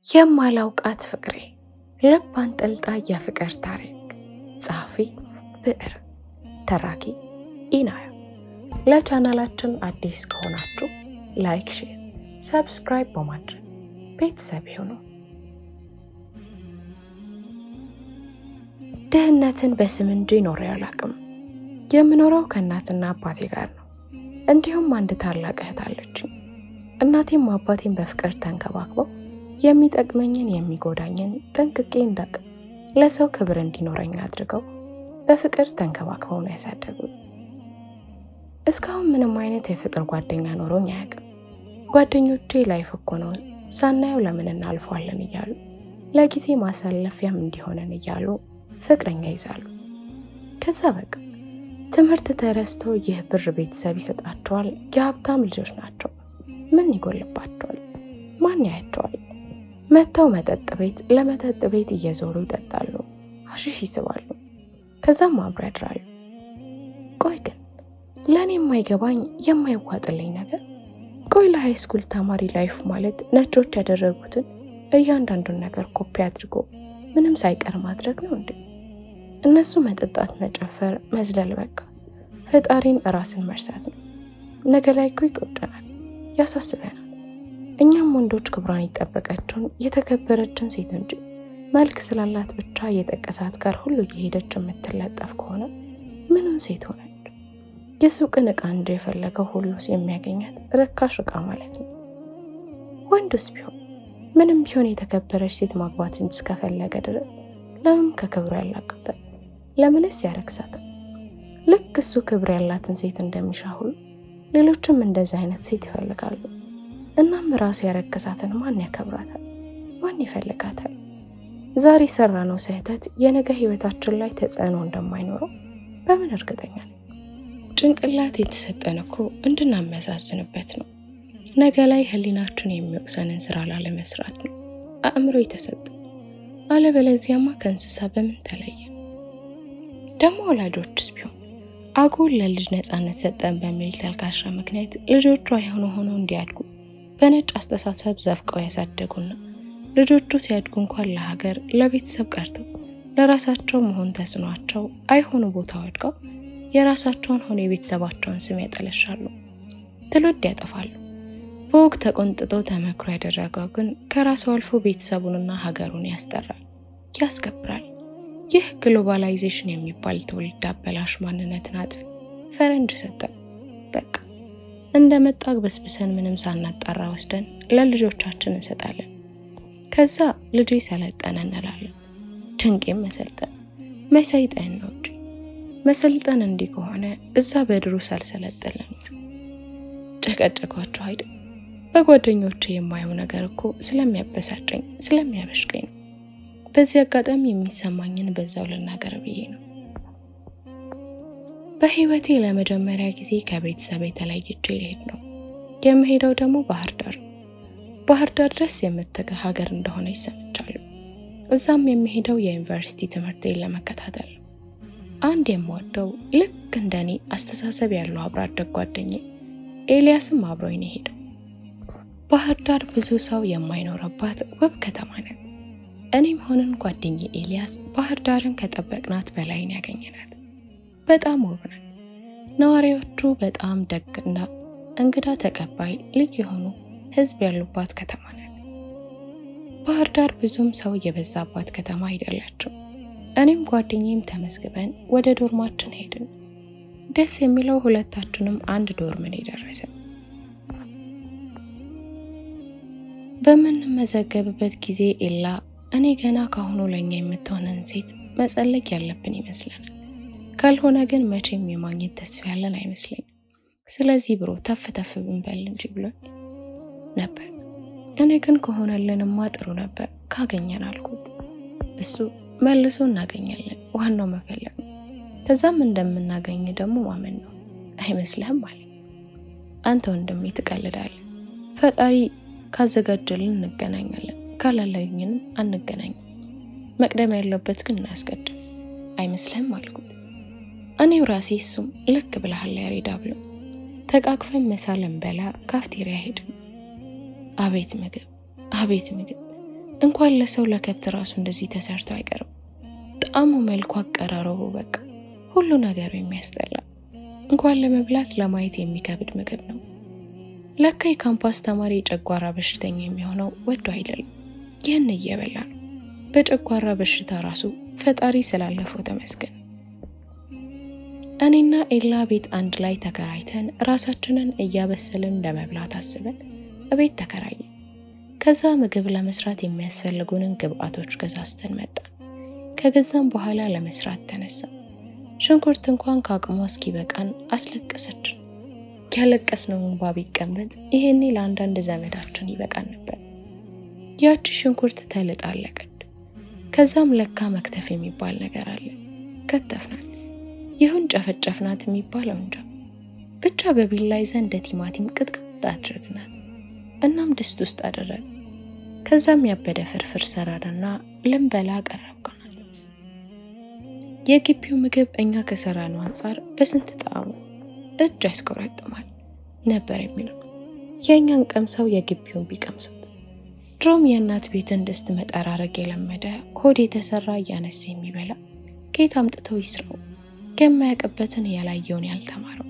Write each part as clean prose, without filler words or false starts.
የማላውቃት ፍቅሬ ልብ አንጠልጣይ የፍቅር ታሪክ። ጸሐፊ ብዕር፣ ተራኪ ኢናያ። ለቻናላችን አዲስ ከሆናችሁ ላይክ፣ ሼር፣ ሰብስክራይብ በማድረግ ቤተሰብ ይሁኑ። ድህነትን በስም እንጂ ኖሬ አላውቅም። የምኖረው ከእናትና አባቴ ጋር ነው። እንዲሁም አንድ ታላቅ እህት አለችኝ። እናቴም አባቴን በፍቅር ተንከባክበው የሚጠቅመኝን የሚጎዳኝን ጠንቅቄ እንዳውቅ ለሰው ክብር እንዲኖረኝ አድርገው በፍቅር ተንከባክበው ነው ያሳደጉኝ። እስካሁን ምንም አይነት የፍቅር ጓደኛ ኖሮኝ አያውቅም። ጓደኞቼ ላይፍ እኮ ነው ሳናየው ለምን እናልፈዋለን እያሉ ለጊዜ ማሳለፊያም እንዲሆነን እያሉ ፍቅረኛ ይዛሉ። ከዛ በቃ ትምህርት ተረስቶ ይህ ብር ቤተሰብ ይሰጣቸዋል። የሀብታም ልጆች ናቸው። ምን ይጎልባቸዋል? ማን ያያቸዋል? መተው መጠጥ ቤት ለመጠጥ ቤት እየዞሩ ይጠጣሉ፣ ሐሺሽ ይስባሉ፣ ከዛም አብረው ያድራሉ። ቆይ ግን ለእኔ የማይገባኝ የማይዋጥልኝ ነገር፣ ቆይ ለሃይስኩል ተማሪ ላይፍ ማለት ነጮች ያደረጉትን እያንዳንዱን ነገር ኮፒ አድርጎ ምንም ሳይቀር ማድረግ ነው እንዴ? እነሱ መጠጣት፣ መጨፈር፣ መዝለል፣ በቃ ፈጣሪን ራስን መርሳት ነው። ነገ ላይ እኮ ይቆጨናል፣ ያሳስበናል። እኛም ወንዶች ክብሯን የጠበቀችውን የተከበረችን ሴት እንጂ መልክ ስላላት ብቻ የጠቀሳት ጋር ሁሉ እየሄደች የምትለጠፍ ከሆነ ምንም ሴት ሆነች? የሱቅን ዕቃ እንጂ የፈለገው ሁሉ የሚያገኛት ርካሽ ዕቃ ማለት ነው። ወንዱስ ቢሆን ምንም ቢሆን የተከበረች ሴት ማግባትን እስከፈለገ ድረስ ለምን ከክብሩ ያላቅታል? ለምንስ ያረክሳታል? ልክ እሱ ክብር ያላትን ሴት እንደሚሻ ሁሉ ሌሎችም እንደዚህ አይነት ሴት ይፈልጋሉ። እናም ራሱ ያረከሳትን ማን ያከብራታል? ማን ይፈልጋታል? ዛሬ ሰራነው ስህተት የነገ ህይወታችን ላይ ተጽዕኖ እንደማይኖረው በምን እርግጠኛ ነኝ? ጭንቅላት የተሰጠን እኮ እንድናመዛዝንበት ነው። ነገ ላይ ህሊናችን የሚወቅሰንን ስራ ላለመስራት ነው አእምሮ የተሰጠ። አለበለዚያማ ከእንስሳ በምን ተለየ? ደግሞ ወላጆችስ ቢሆን አጉል ለልጅ ነፃነት ሰጠን በሚል ተልካሻ ምክንያት ልጆቿ የሆነ ሆነው እንዲያድጉ በነጭ አስተሳሰብ ዘፍቀው ያሳደጉና ልጆቹ ሲያድጉ እንኳን ለሀገር ለቤተሰብ ቀርተው ለራሳቸው መሆን ተስኗቸው አይሆኑ ቦታ ወድቀው የራሳቸውን ሆነ የቤተሰባቸውን ስም ያጠለሻሉ፣ ትውልድ ያጠፋሉ። በወግ ተቆንጥጦ ተመክሮ ያደረገው ግን ከራሱ አልፎ ቤተሰቡንና ሀገሩን ያስጠራል፣ ያስከብራል። ይህ ግሎባላይዜሽን የሚባል ትውልድ አበላሽ ማንነትን አጥፊ ፈረንጅ ሰጠን። በቃ እንደመጣ በስብሰን ምንም ሳናጣራ ወስደን ለልጆቻችን እንሰጣለን። ከዛ ልጄ ሰለጠነ እንላለን። ድንቄም መሰልጠን መሰይጠን ነው እንጂ መሰልጠን እንዲህ ከሆነ እዛ በድሩ ሳልሰለጠለን ጨቀጨቋቸው አይደል? በጓደኞቼ የማየው ነገር እኮ ስለሚያበሳጨኝ ስለሚያበሽቀኝ ነው። በዚህ አጋጣሚ የሚሰማኝን በዛው ልናገር ብዬ ነው። በህይወቴ ለመጀመሪያ ጊዜ ከቤተሰብ ተለይቼ ልሄድ ነው። የምሄደው ደግሞ ባህር ዳር ድረስ የምትገር ሀገር እንደሆነ ይሰምቻለሁ። እዛም የሚሄደው የዩኒቨርሲቲ ትምህርቴን ለመከታተል ነው። አንድ የምወደው ልክ እንደኔ አስተሳሰብ ያለው አብሮ አደግ ጓደኛዬ ኤልያስም አብሮኝ ነው የሄደው። ባህር ዳር ብዙ ሰው የማይኖርባት ውብ ከተማ ነው። እኔም ሆነን ጓደኛዬ ኤልያስ ባህር ዳርን ከጠበቅናት በላይ ያገኘናል። በጣም ውብ ናት። ነዋሪዎቹ በጣም ደግና እንግዳ ተቀባይ ልዩ የሆኑ ህዝብ ያሉባት ከተማ ናት። ባህር ዳር ብዙም ሰው የበዛባት ከተማ አይደለችም። እኔም ጓደኛዬም ተመስግበን ወደ ዶርማችን ሄድን። ደስ የሚለው ሁለታችንም አንድ ዶርምን የደረሰን። በምንመዘገብበት ጊዜ ኤላ እኔ ገና ካሁኑ ለኛ የምትሆነን ሴት መጸለቅ ያለብን ይመስለናል። ካልሆነ ግን መቼም የማግኘት ተስፋ ያለን አይመስለኝም። ስለዚህ ብሮ ተፍ ተፍ ብንበል እንጂ ብሎኝ ነበር። እኔ ግን ከሆነልንማ ጥሩ ነበር ካገኘን አልኩት። እሱ መልሶ እናገኛለን፣ ዋናው መፈለግ ነው። ከዛም እንደምናገኝ ደግሞ ማመን ነው አይመስልህም አለ። አንተ ወንድሜ ትቀልዳለህ። ፈጣሪ ካዘጋጀልን እንገናኛለን፣ ካላለኝንም አንገናኝም። መቅደም ያለበት ግን እናስቀድም አይመስልህም አልኩት። እኔው ራሴ እሱም ልክ ብለሃል ያሬዳ ብሎ ተቃቅፈን መሳለን በላ ካፍቴሪያ ሄድን። አቤት ምግብ! እንኳን ለሰው ለከብት ራሱ እንደዚህ ተሰርቶ አይቀርም። ጣዕሙ፣ መልኩ፣ አቀራረቡ በቃ ሁሉ ነገሩ የሚያስጠላ እንኳን ለመብላት ለማየት የሚከብድ ምግብ ነው። ለካ የካምፓስ ተማሪ የጨጓራ በሽተኛ የሚሆነው ወዶ አይደለም፣ ይህን እየበላ ነው። በጨጓራ በሽታ ራሱ ፈጣሪ ስላለፈው ተመስገን። እኔና ኤላ ቤት አንድ ላይ ተከራይተን ራሳችንን እያበሰልን ለመብላት አስበን ቤት ተከራየ። ከዛ ምግብ ለመስራት የሚያስፈልጉንን ግብአቶች ገዛዝተን መጣን። ከገዛም በኋላ ለመስራት ተነሳ። ሽንኩርት እንኳን ከአቅሟ እስኪበቃን አስለቀሰችን። ያለቀስነው እንባ ቢቀመጥ ይሄኔ ለአንዳንድ ዘመዳችን ይበቃን ነበር። ያቺ ሽንኩርት ተልጣለቀች። ከዛም ለካ መክተፍ የሚባል ነገር አለ። ከተፍናት ይሁን ጨፈጨፍናት የሚባለው እንጃ፣ ብቻ በቢላ ይዘን እንደ ቲማቲም ቅጥቅጥ አድርግናት። እናም ድስት ውስጥ አደረግ። ከዛም ያበደ ፍርፍር ሰራንና ልንበላ ቀረብኩናል። የግቢው ምግብ እኛ ከሰራነው አንጻር በስንት ጣዕሙ እጅ ያስቆረጥማል ነበር የሚለው። የእኛን ቀምሰው የግቢውን ቢቀምሱት። ድሮም የእናት ቤትን ድስት መጠራረግ የለመደ ሆድ የተሰራ እያነሳ የሚበላ ከየት አምጥተው ይስራው? የማያውቅበትን ያላየውን ያልተማረው።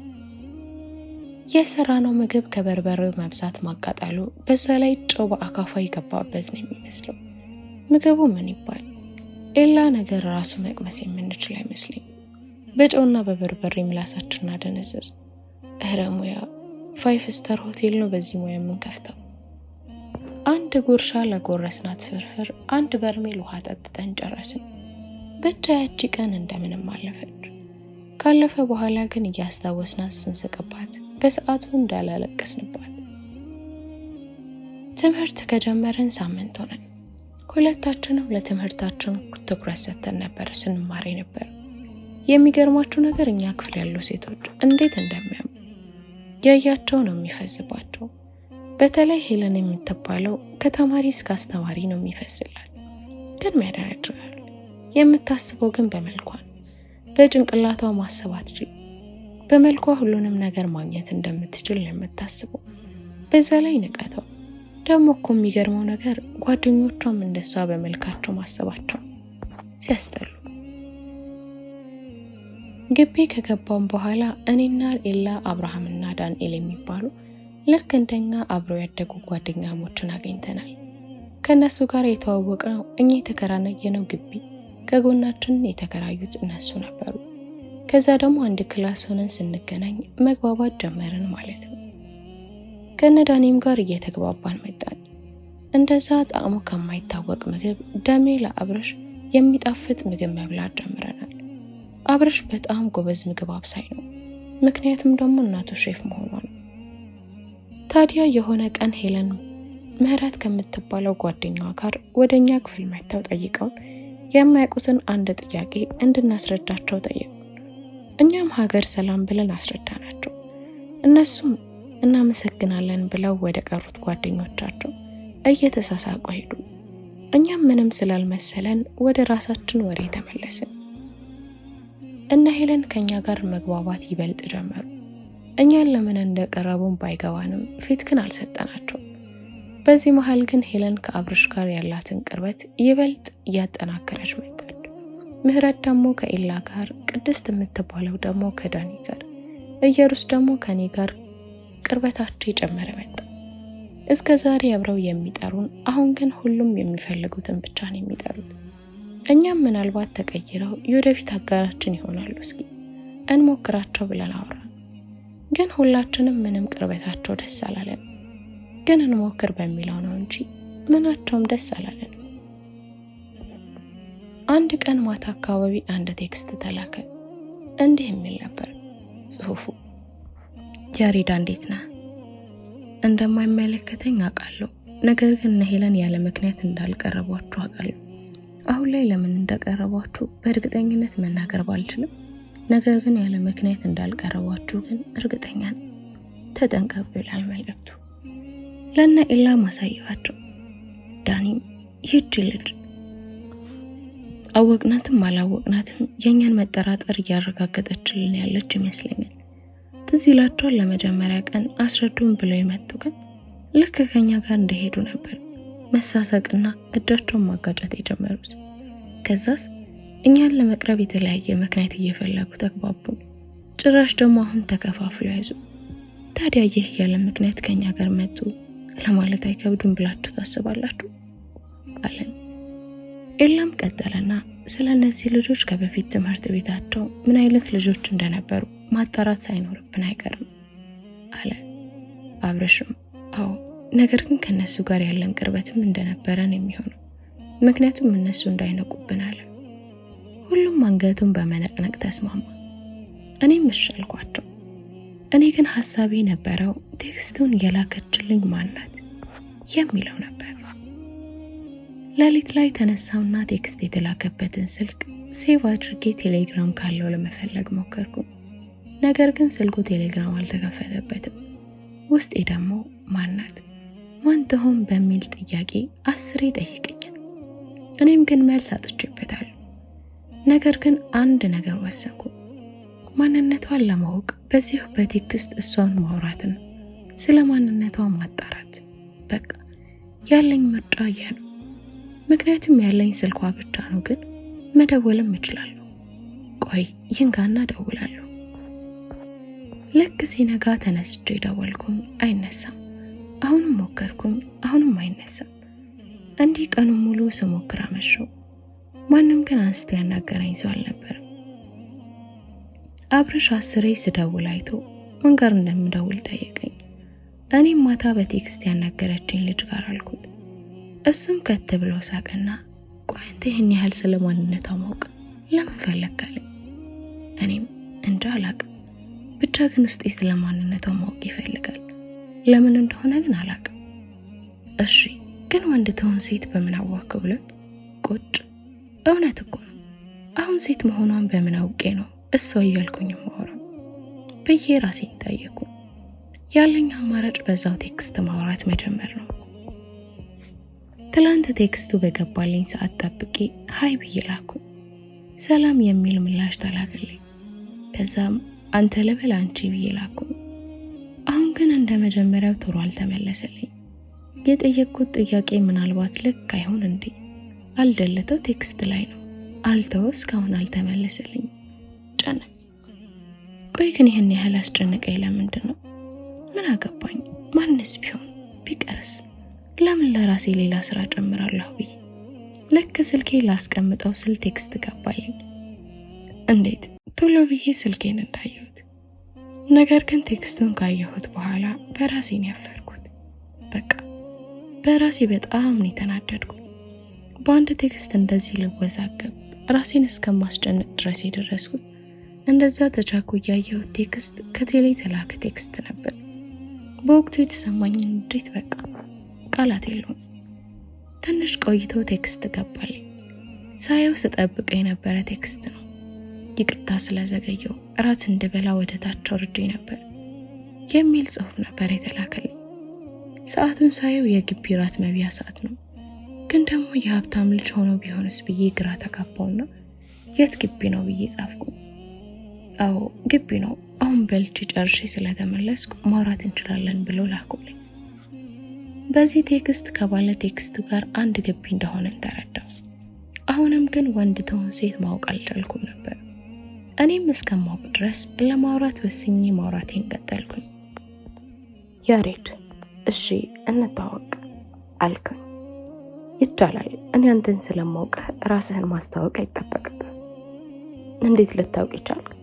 የሰራነው ምግብ ከበርበሬው መብዛት ማቃጠሉ፣ በዛ ላይ ጨው በአካፋ የገባበት ነው የሚመስለው። ምግቡ ምን ይባል ኤላ ነገር ራሱ መቅመስ የምንችል አይመስለኝ። በጨውና በበርበሬ ምላሳችን አደነዘዝ። እረ ሙያ 5 ስታር ሆቴል ነው በዚህ ሙያ የምንከፍተው። አንድ ጉርሻ ለጎረስናት ፍርፍር 1 በርሜል ውሃ ጠጥተን ጨረስን። ብቻ ያቺ ቀን እንደምንም አለፈች። ካለፈ በኋላ ግን እያስታወስናት ስንስቅባት በሰዓቱ እንዳላለቀስንባት። ትምህርት ከጀመረን ሳምንት ሆነን። ሁለታችንም ለትምህርታችን ትኩረት ሰጥተን ነበር ስንማር ነበር። የሚገርማችሁ ነገር እኛ ክፍል ያሉ ሴቶች እንዴት እንደሚያምሩ ያያቸው ነው የሚፈስባቸው። በተለይ ሄለን የምትባለው ከተማሪ እስከ አስተማሪ ነው የሚፈስላት። ግን ያደርጋል። የምታስበው ግን በመልኳ በጭንቅላቷ ማሰብ አትችልም። በመልኳ ሁሉንም ነገር ማግኘት እንደምትችል ነው የምታስበው። በዛ ላይ ንቀቷ ደግሞ እኮ የሚገርመው ነገር ጓደኞቿም እንደሷ በመልካቸው ማሰባቸው ሲያስጠሉ። ግቢ ከገባን በኋላ እኔና ኤላ፣ አብርሃምና ዳንኤል የሚባሉ ልክ እንደኛ አብረው ያደጉ ጓደኛሞችን አግኝተናል። ከነሱ ጋር የተዋወቅነው እኛ የተከራየነው ግቢ ከጎናችን የተከራዩት እነሱ ነበሩ። ከዛ ደግሞ አንድ ክላስ ሆነን ስንገናኝ መግባባት ጀመርን ማለት ነው። ከነዳኒም ጋር እየተግባባን መጣን። እንደዛ ጣዕሙ ከማይታወቅ ምግብ ደሜ ለአብረሽ የሚጣፍጥ ምግብ መብላት ጀምረናል። አብረሽ በጣም ጎበዝ ምግብ አብሳይ ነው። ምክንያቱም ደግሞ እናቱ ሼፍ መሆኗ ነው። ታዲያ የሆነ ቀን ሄለን ምህረት ከምትባለው ጓደኛዋ ጋር ወደኛ ክፍል መጥተው ጠይቀውን የማያውቁትን አንድ ጥያቄ እንድናስረዳቸው ጠየቁ። እኛም ሀገር ሰላም ብለን አስረዳናቸው። እነሱም እናመሰግናለን ብለው ወደ ቀሩት ጓደኞቻቸው እየተሳሳቁ ሄዱ። እኛም ምንም ስላልመሰለን ወደ ራሳችን ወሬ ተመለስን። እነ ሄለን ከኛ ጋር መግባባት ይበልጥ ጀመሩ። እኛን ለምን እንደቀረቡን ባይገባንም ፊት ግን አልሰጠናቸው። በዚህ መሃል ግን ሄለን ከአብርሽ ጋር ያላትን ቅርበት ይበልጥ እያጠናከረች መጣች። ምህረት ደግሞ ከኤላ ጋር፣ ቅድስት የምትባለው ደግሞ ከዳኒ ጋር፣ እየሩስ ደግሞ ከኔ ጋር ቅርበታቸው የጨመረ መጣ። እስከ ዛሬ አብረው የሚጠሩን፣ አሁን ግን ሁሉም የሚፈልጉትን ብቻ ነው የሚጠሩት። እኛም ምናልባት ተቀይረው የወደፊት አጋራችን ይሆናሉ፣ እስኪ እንሞክራቸው ብለን አወራን። ግን ሁላችንም ምንም ቅርበታቸው ደስ አላለን። ግን እንሞክር በሚለው ነው እንጂ ምናቸውም ደስ አላለን። አንድ ቀን ማታ አካባቢ አንድ ቴክስት ተላከ። እንዲህ የሚል ነበር ጽሑፉ። ያሬዳ እንዴት ነህ? እንደማይመለከተኝ አውቃለሁ፣ ነገር ግን ሄለን ያለ ምክንያት እንዳልቀረቧችሁ አውቃለሁ። አሁን ላይ ለምን እንደቀረቧችሁ በእርግጠኝነት መናገር ባልችልም፣ ነገር ግን ያለ ምክንያት እንዳልቀረቧችሁ ግን እርግጠኛ ነኝ። ተጠንቀቁ ይላል መልእክቱ። ለእነ ኤላ ማሳየዋቸው። ዳኒም ይህች ልጅ አወቅናትም አላወቅናትም የኛን መጠራጠር እያረጋገጠችልን ያለች ይመስለኛል። ትዝ ይላቸዋል ለመጀመሪያ ቀን አስረዱን ብለው የመጡ ግን ልክ ከኛ ጋር እንደሄዱ ነበር። መሳሳቅና እጃቸውን ማጋጨት የጀመሩት። ከዛስ እኛን ለመቅረብ የተለያየ ምክንያት እየፈለጉ ተግባቡን። ጭራሽ ደግሞ አሁን ተከፋፍሎ ያዙ። ታዲያ ይህ ያለ ምክንያት ከኛ ጋር መጡ ለማለት አይከብድም ብላችሁ ታስባላችሁ? አለን። ኤላም ቀጠለና ስለ እነዚህ ልጆች ከበፊት ትምህርት ቤታቸው ምን አይነት ልጆች እንደነበሩ ማጣራት ሳይኖርብን አይቀርም አለ። አብርሽም አዎ፣ ነገር ግን ከነሱ ጋር ያለን ቅርበትም እንደነበረን የሚሆነው ምክንያቱም እነሱ እንዳይነቁብን አለ። ሁሉም አንገቱን በመነቅነቅ ተስማማ። እኔም እሺ አልኳቸው። እኔ ግን ሐሳቤ ነበረው ቴክስቱን የላከችልኝ ማናት የሚለው ነበር። ሌሊት ላይ ተነሳውና ቴክስት የተላከበትን ስልክ ሴቭ አድርጌ ቴሌግራም ካለው ለመፈለግ ሞከርኩ። ነገር ግን ስልኩ ቴሌግራም አልተከፈተበትም። ውስጤ ደግሞ ማናት ማን ትሆን በሚል ጥያቄ 10 ጠይቀኛል። እኔም ግን መልስ አጥቼበታለሁ። ነገር ግን አንድ ነገር ወሰንኩ። ማንነቷን ለማወቅ በዚሁ በቴክስት እሷን ማውራትና ስለ ማንነቷ ማጣራት በቃ ያለኝ ምርጫ ይህ ነው። ምክንያቱም ያለኝ ስልኳ ብቻ ነው፣ ግን መደወልም እችላለሁ። ቆይ ይንጋና ደውላለሁ። ልክ ሲነጋ ተነስቼ ደወልኩኝ፣ አይነሳም። አሁንም ሞከርኩኝ፣ አሁንም አይነሳም። እንዲህ ቀኑን ሙሉ ስሞክር አመሸሁ። ማንም ግን አንስቶ ያናገረኝ ሰው አልነበረም። አብርሽ 10 ስደውል አይቶ ምን ጋር እንደምደውል ጠየቀኝ። እኔም ማታ በቴክስት ያናገረችኝ ልጅ ጋር አልኩት። እሱም ከት ብሎ ሳቀና ቆይ አንተ ይህን ያህል ስለማንነቷ ማወቅ ለምን ፈለግካለኝ? እኔም እንጃ አላቅም፣ ብቻ ግን ውስጤ ስለማንነቷ ማወቅ ይፈልጋል። ለምን እንደሆነ ግን አላቅም። እሺ ግን ወንድ ትሆን ሴት በምን አወቅክ ብለን ቁጭ። እውነት እኮ ነው። አሁን ሴት መሆኗን በምን አውቄ ነው እሷ እያልኩኝ ማወራው ብዬ ራሴን ጠየቅኩ። ያለኝ አማራጭ በዛው ቴክስት ማውራት መጀመር ነው። ትላንት ቴክስቱ በገባልኝ ሰዓት ጠብቄ ሃይ ብዬ ላኩ። ሰላም የሚል ምላሽ ተላከልኝ። ከዛም አንተ ልበል አንቺ ብዬ ላኩ። አሁን ግን እንደ መጀመሪያው ቶሎ አልተመለሰልኝ። የጠየቅኩት ጥያቄ ምናልባት ልክ አይሆን እንዴ? አልደለተው ቴክስት ላይ ነው አልተው እስካሁን አልተመለሰልኝ። ጨነቀኝ። ቆይ ግን ይህን ያህል አስጨነቀኝ ለምንድን ነው? ምን አገባኝ? ማንስ ቢሆን ቢቀርስ ለምን ለራሴ ሌላ ስራ ጨምራለሁ ብዬ ልክ ስልኬ ላስቀምጠው ስል ቴክስት ገባልኝ። እንዴት ቶሎ ብዬ ስልኬን እንዳየሁት። ነገር ግን ቴክስቱን ካየሁት በኋላ በራሴን ያፈርኩት። በቃ በራሴ በጣም ነው የተናደድኩት። በአንድ ቴክስት እንደዚህ ልወዛገብ ራሴን እስከማስጨነቅ ድረስ የደረስኩት እንደዛ ተቻኩ ያየሁት ቴክስት ከቴሌ ተላከ ቴክስት ነበር። በወቅቱ የተሰማኝን እንዴት በቃ ቃላት የለውም። ትንሽ ቆይቶ ቴክስት ገባልኝ። ሳየው ስጠብቅ የነበረ ቴክስት ነው። ይቅርታ ስለዘገየው እራት እንድበላ ወደ ታች ወርጄ ነበር የሚል ጽሑፍ ነበር የተላከልኝ። ሰዓቱን ሳየው የግቢ ራት መብያ ሰዓት ነው። ግን ደግሞ የሀብታም ልጅ ሆኖ ቢሆንስ ብዬ ግራ ተጋባውና የት ግቢ ነው ብዬ ጻፍኩ። አዎ ግቢ ነው፣ አሁን በልቼ ጨርሼ ስለተመለስኩ ማውራት እንችላለን ብሎ ላኩልኝ። በዚህ ቴክስት ከባለ ቴክስቱ ጋር አንድ ግቢ እንደሆነ ተረዳው። አሁንም ግን ወንድ ትሆን ሴት ማወቅ አልቻልኩም ነበር። እኔም እስከማውቅ ድረስ ለማውራት ወስኜ ማውራቴን ቀጠልኩኝ። ያሬድ እሺ እንታወቅ አልኩኝ። ይቻላል፣ እኔ አንተን ስለማውቅህ ራስህን ማስተዋወቅ አይጠበቅብህ። እንዴት ልታውቅ ይቻላል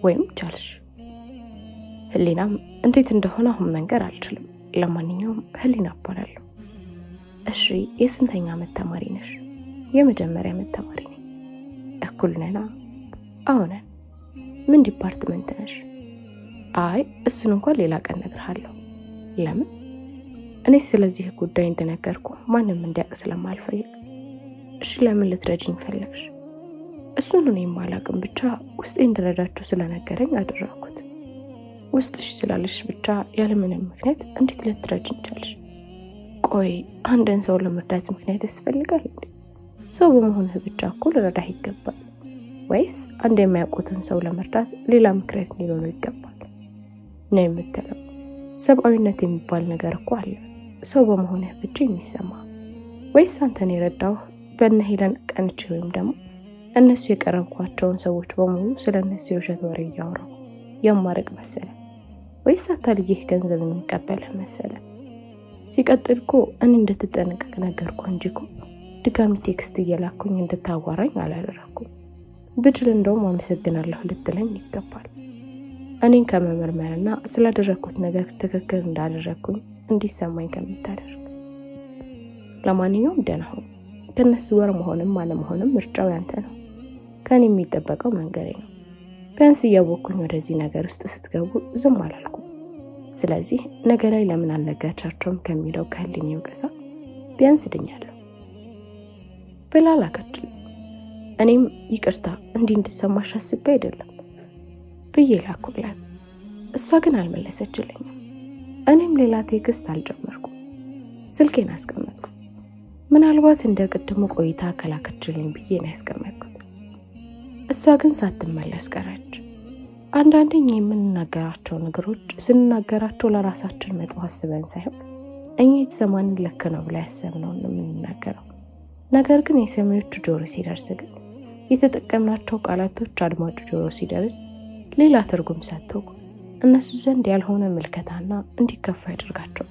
ወይም ቻልሽ? ህሊናም እንዴት እንደሆነ አሁን መንገር አልችልም። ለማንኛውም ህሊና እባላለሁ። እሺ የስንተኛ ዓመት ተማሪ ነሽ? የመጀመሪያ ዓመት ተማሪ ነኝ። እኩል ነና? አዎ ነን። ምን ዲፓርትመንት ነሽ? አይ እሱን እንኳን ሌላ ቀን እነግርሃለሁ። ለምን? እኔ ስለዚህ ጉዳይ እንደነገርኩ ማንም እንዲያውቅ ስለማልፈልግ። እሺ ለምን ልትረጂኝ ፈለግሽ? እሱን እኔም አላውቅም፣ ብቻ ውስጤ እንድረዳችሁ ስለነገረኝ አደረኩት። ውስጥሽ ስላለሽ ብቻ ያለምንም ምክንያት እንዴት ልትረጂኝ ቻልሽ? ቆይ አንድን ሰው ለመርዳት ምክንያት ያስፈልጋል እንዴ? ሰው በመሆንህ ብቻ እኮ ልረዳህ ይገባል። ወይስ አንድ የማያውቁትን ሰው ለመርዳት ሌላ ምክንያት ሊኖረው ይገባል ነው የምትለው? ሰብአዊነት የሚባል ነገር እኮ አለ፣ ሰው በመሆንህ ብቻ የሚሰማ። ወይስ አንተን የረዳው በእነ ሄለን ቀንቼ ወይም ደግሞ እነሱ የቀረብኳቸውን ሰዎች በሙሉ ስለነሱ የውሸት ወሬ እያወራሁ የማረቅ መሰለ? ወይስ አታልዬህ ገንዘብ የሚቀበልህ መሰለ? ሲቀጥል እኮ እኔ እንድትጠነቀቅ ነገርኩህ እንጂ እኮ ድጋሚ ቴክስት እየላኩኝ እንድታዋራኝ አላደረኩም። ብችል እንደውም አመሰግናለሁ ልትለኝ ይገባል። እኔን ከመመርመርና ስላደረኩት ነገር ትክክል እንዳደረኩኝ እንዲሰማኝ ከምታደርግ። ለማንኛውም ደህና ሁን። ከነሱ ጋር መሆንም አለመሆንም ምርጫው ያንተ ነው። ከኔ የሚጠበቀው መንገሬ ነው። ቢያንስ እያወቅኩኝ ወደዚህ ነገር ውስጥ ስትገቡ ዝም አላልኩም። ስለዚህ ነገ ላይ ለምን አልነገርቻቸውም ከሚለው ከህሊናዬ ወቀሳ ቢያንስ ድኛለሁ ብላ ላከችልኝ። እኔም ይቅርታ እንዲህ እንድትሰማሽ አስቤ አይደለም ብዬ ላኩላት። እሷ ግን አልመለሰችልኝም። እኔም ሌላ ቴክስት አልጀመርኩም። ስልኬን አስቀመጥኩ። ምናልባት እንደ ቅድሙ ቆይታ ከላከችልኝ ብዬ ነው ያስቀመጥኩት። እሷ ግን ሳትመለስ ቀረች። አንዳንዴ የምንናገራቸው ነገሮች ስንናገራቸው ለራሳችን መጥፎ አስበን ሳይሆን እኛ የተሰማንን ልክ ነው ብላ ያሰብነውን የምንናገረው። ነገር ግን የሰሚዎቹ ጆሮ ሲደርስ ግን የተጠቀምናቸው ቃላቶች አድማጩ ጆሮ ሲደርስ ሌላ ትርጉም ሰጥተው እነሱ ዘንድ ያልሆነ ምልከታና እንዲከፋ ያደርጋቸው።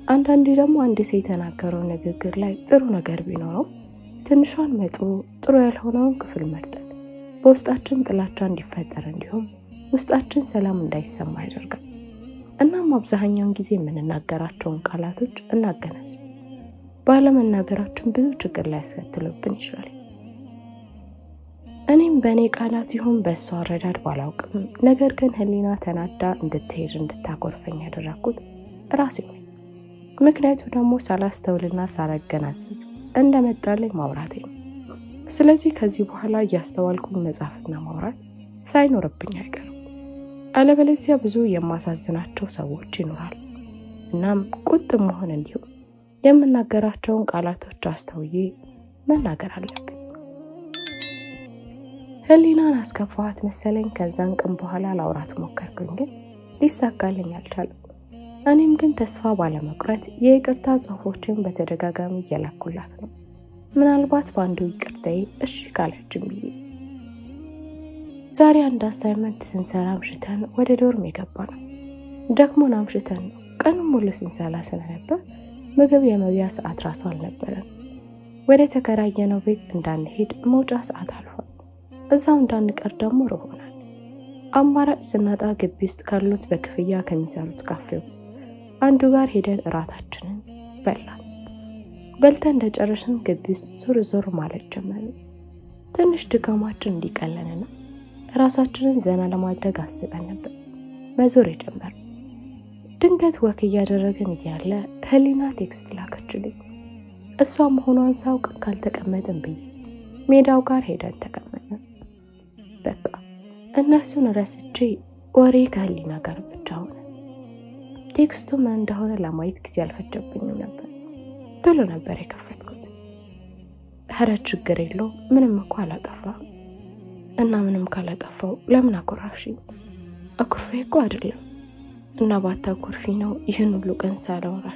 አንዳንዴ ደግሞ አንድ ሰው የተናገረው ንግግር ላይ ጥሩ ነገር ቢኖረው ትንሿን መጥፎ ጥሩ ያልሆነውን ክፍል መርጠን በውስጣችን ጥላቻ እንዲፈጠር እንዲሁም ውስጣችን ሰላም እንዳይሰማ ያደርጋል። እናም አብዛኛውን ጊዜ የምንናገራቸውን ቃላቶች እናገናዝብ። ባለመናገራችን ብዙ ችግር ላይ ያስከትሉብን ይችላል። እኔም በእኔ ቃላት ይሁን በእሷ አረዳድ ባላውቅም፣ ነገር ግን ህሊና ተናዳ እንድትሄድ እንድታኮርፈኝ ያደረኩት ራሴ ነው። ምክንያቱ ደግሞ ሳላስተውልና ሳላገናዝብ እንደመጣልኝ ማውራቴ ነው። ስለዚህ ከዚህ በኋላ እያስተዋልኩኝ መጻፍና ማውራት ሳይኖርብኝ አይቀርም። አለበለዚያ ብዙ የማሳዝናቸው ሰዎች ይኖራሉ። እናም ቁጥብ መሆን እንዲሁም የምናገራቸውን ቃላቶች አስተውዬ መናገር አለብኝ። ህሊናን አስከፋኋት መሰለኝ። ከዛን ቀን በኋላ ላውራት ሞከርኩኝ፣ ግን ሊሳካልኝ አልቻለም። እኔም ግን ተስፋ ባለመቁረጥ የይቅርታ ጽሑፎችን በተደጋጋሚ እየላኩላት ነው። ምናልባት በአንዱ ይቅርታዬ እሺ ካለችም ብዬ። ዛሬ አንድ አሳይመንት ስንሰራ አምሽተን ወደ ዶርም የገባ ነው። ደክሞን አምሽተን ነው። ቀኑን ሙሉ ስንሰራ ስለነበር ምግብ የመብያ ሰዓት ራሱ አልነበረም። ወደ ተከራየነው ቤት እንዳንሄድ መውጫ ሰዓት አልፏል። እዛው እንዳንቀር ደግሞ ርቦናል። አማራጭ ስናጣ ግቢ ውስጥ ካሉት በክፍያ ከሚሰሩት ካፌ ውስጥ አንዱ ጋር ሄደን እራታችንን በላን። በልተን እንደጨረስን ግቢ ውስጥ ዞር ዞር ማለት ጀመርን። ትንሽ ድካማችን እንዲቀለንና ራሳችንን ዘና ለማድረግ አስበን ነበር መዞር የጀመርነው። ድንገት ወክ እያደረግን እያለ ህሊና ቴክስት ላከችልኝ። እሷ መሆኗን ሳውቅ ካልተቀመጥን ብዬ ሜዳው ጋር ሄደን ተቀመጥን። በቃ እነሱን ረስቼ ወሬ ከህሊና ጋር ብቻ ሆነ። ቴክስቱ ምን እንደሆነ ለማየት ጊዜ አልፈጀብኝም ነበር። ቶሎ ነበር የከፈትኩት። ኧረ ችግር የለው፣ ምንም እኮ አላጠፋም። እና ምንም ካላጠፋው ለምን አኮራፍሽኝ? አኩርፌ እኮ አይደለም። እና ባታኮርፊ ነው ይህን ሁሉ ቀን ሳላወራ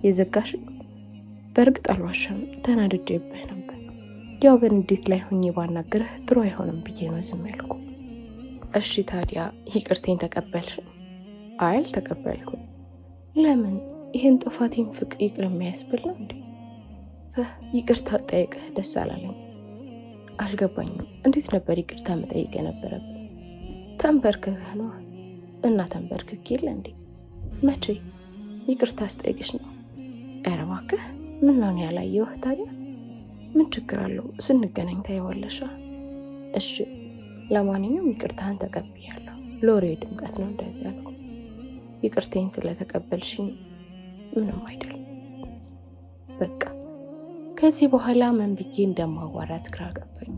የዘጋሽኝ? በእርግጥ አልዋሻም፣ ተናድጄብህ ነበር። ያው በንዴት ላይ ሆኜ ባናግርህ ጥሩ አይሆንም ብዬ ነው ዝም ያልኩ። እሺ ታዲያ ይቅርቴን ተቀበልሽ? አይ አልተቀበልኩም። ለምን? ይህን ጥፋቴን ፍቅር ይቅር የሚያስብል ነው እንዴ? ይቅርታ ጠይቅህ ደስ አላለኝ። አልገባኝም። እንዴት ነበር ይቅርታ መጠየቅ የነበረብን? ተንበርክከህ ነው። እና ተንበርክክ የለ እንዴ? መቼ? ይቅርታ አስጠይቅሽ ነው። ኧረ እባክህ ምን ነው ያላየሁህ ታዲያ? ምን ችግር አለው? ስንገናኝ ታየዋለሽ። እሺ ለማንኛውም ይቅርታህን ተቀብያለሁ። ሎሬ ድምቀት ነው እንደዚህ ያልኩ። ይቅርቴን ስለተቀበልሽኝ ምንም አይደለም። በቃ ከዚህ በኋላ ምን ብዬ እንደማዋራት ግራ ገባኝ።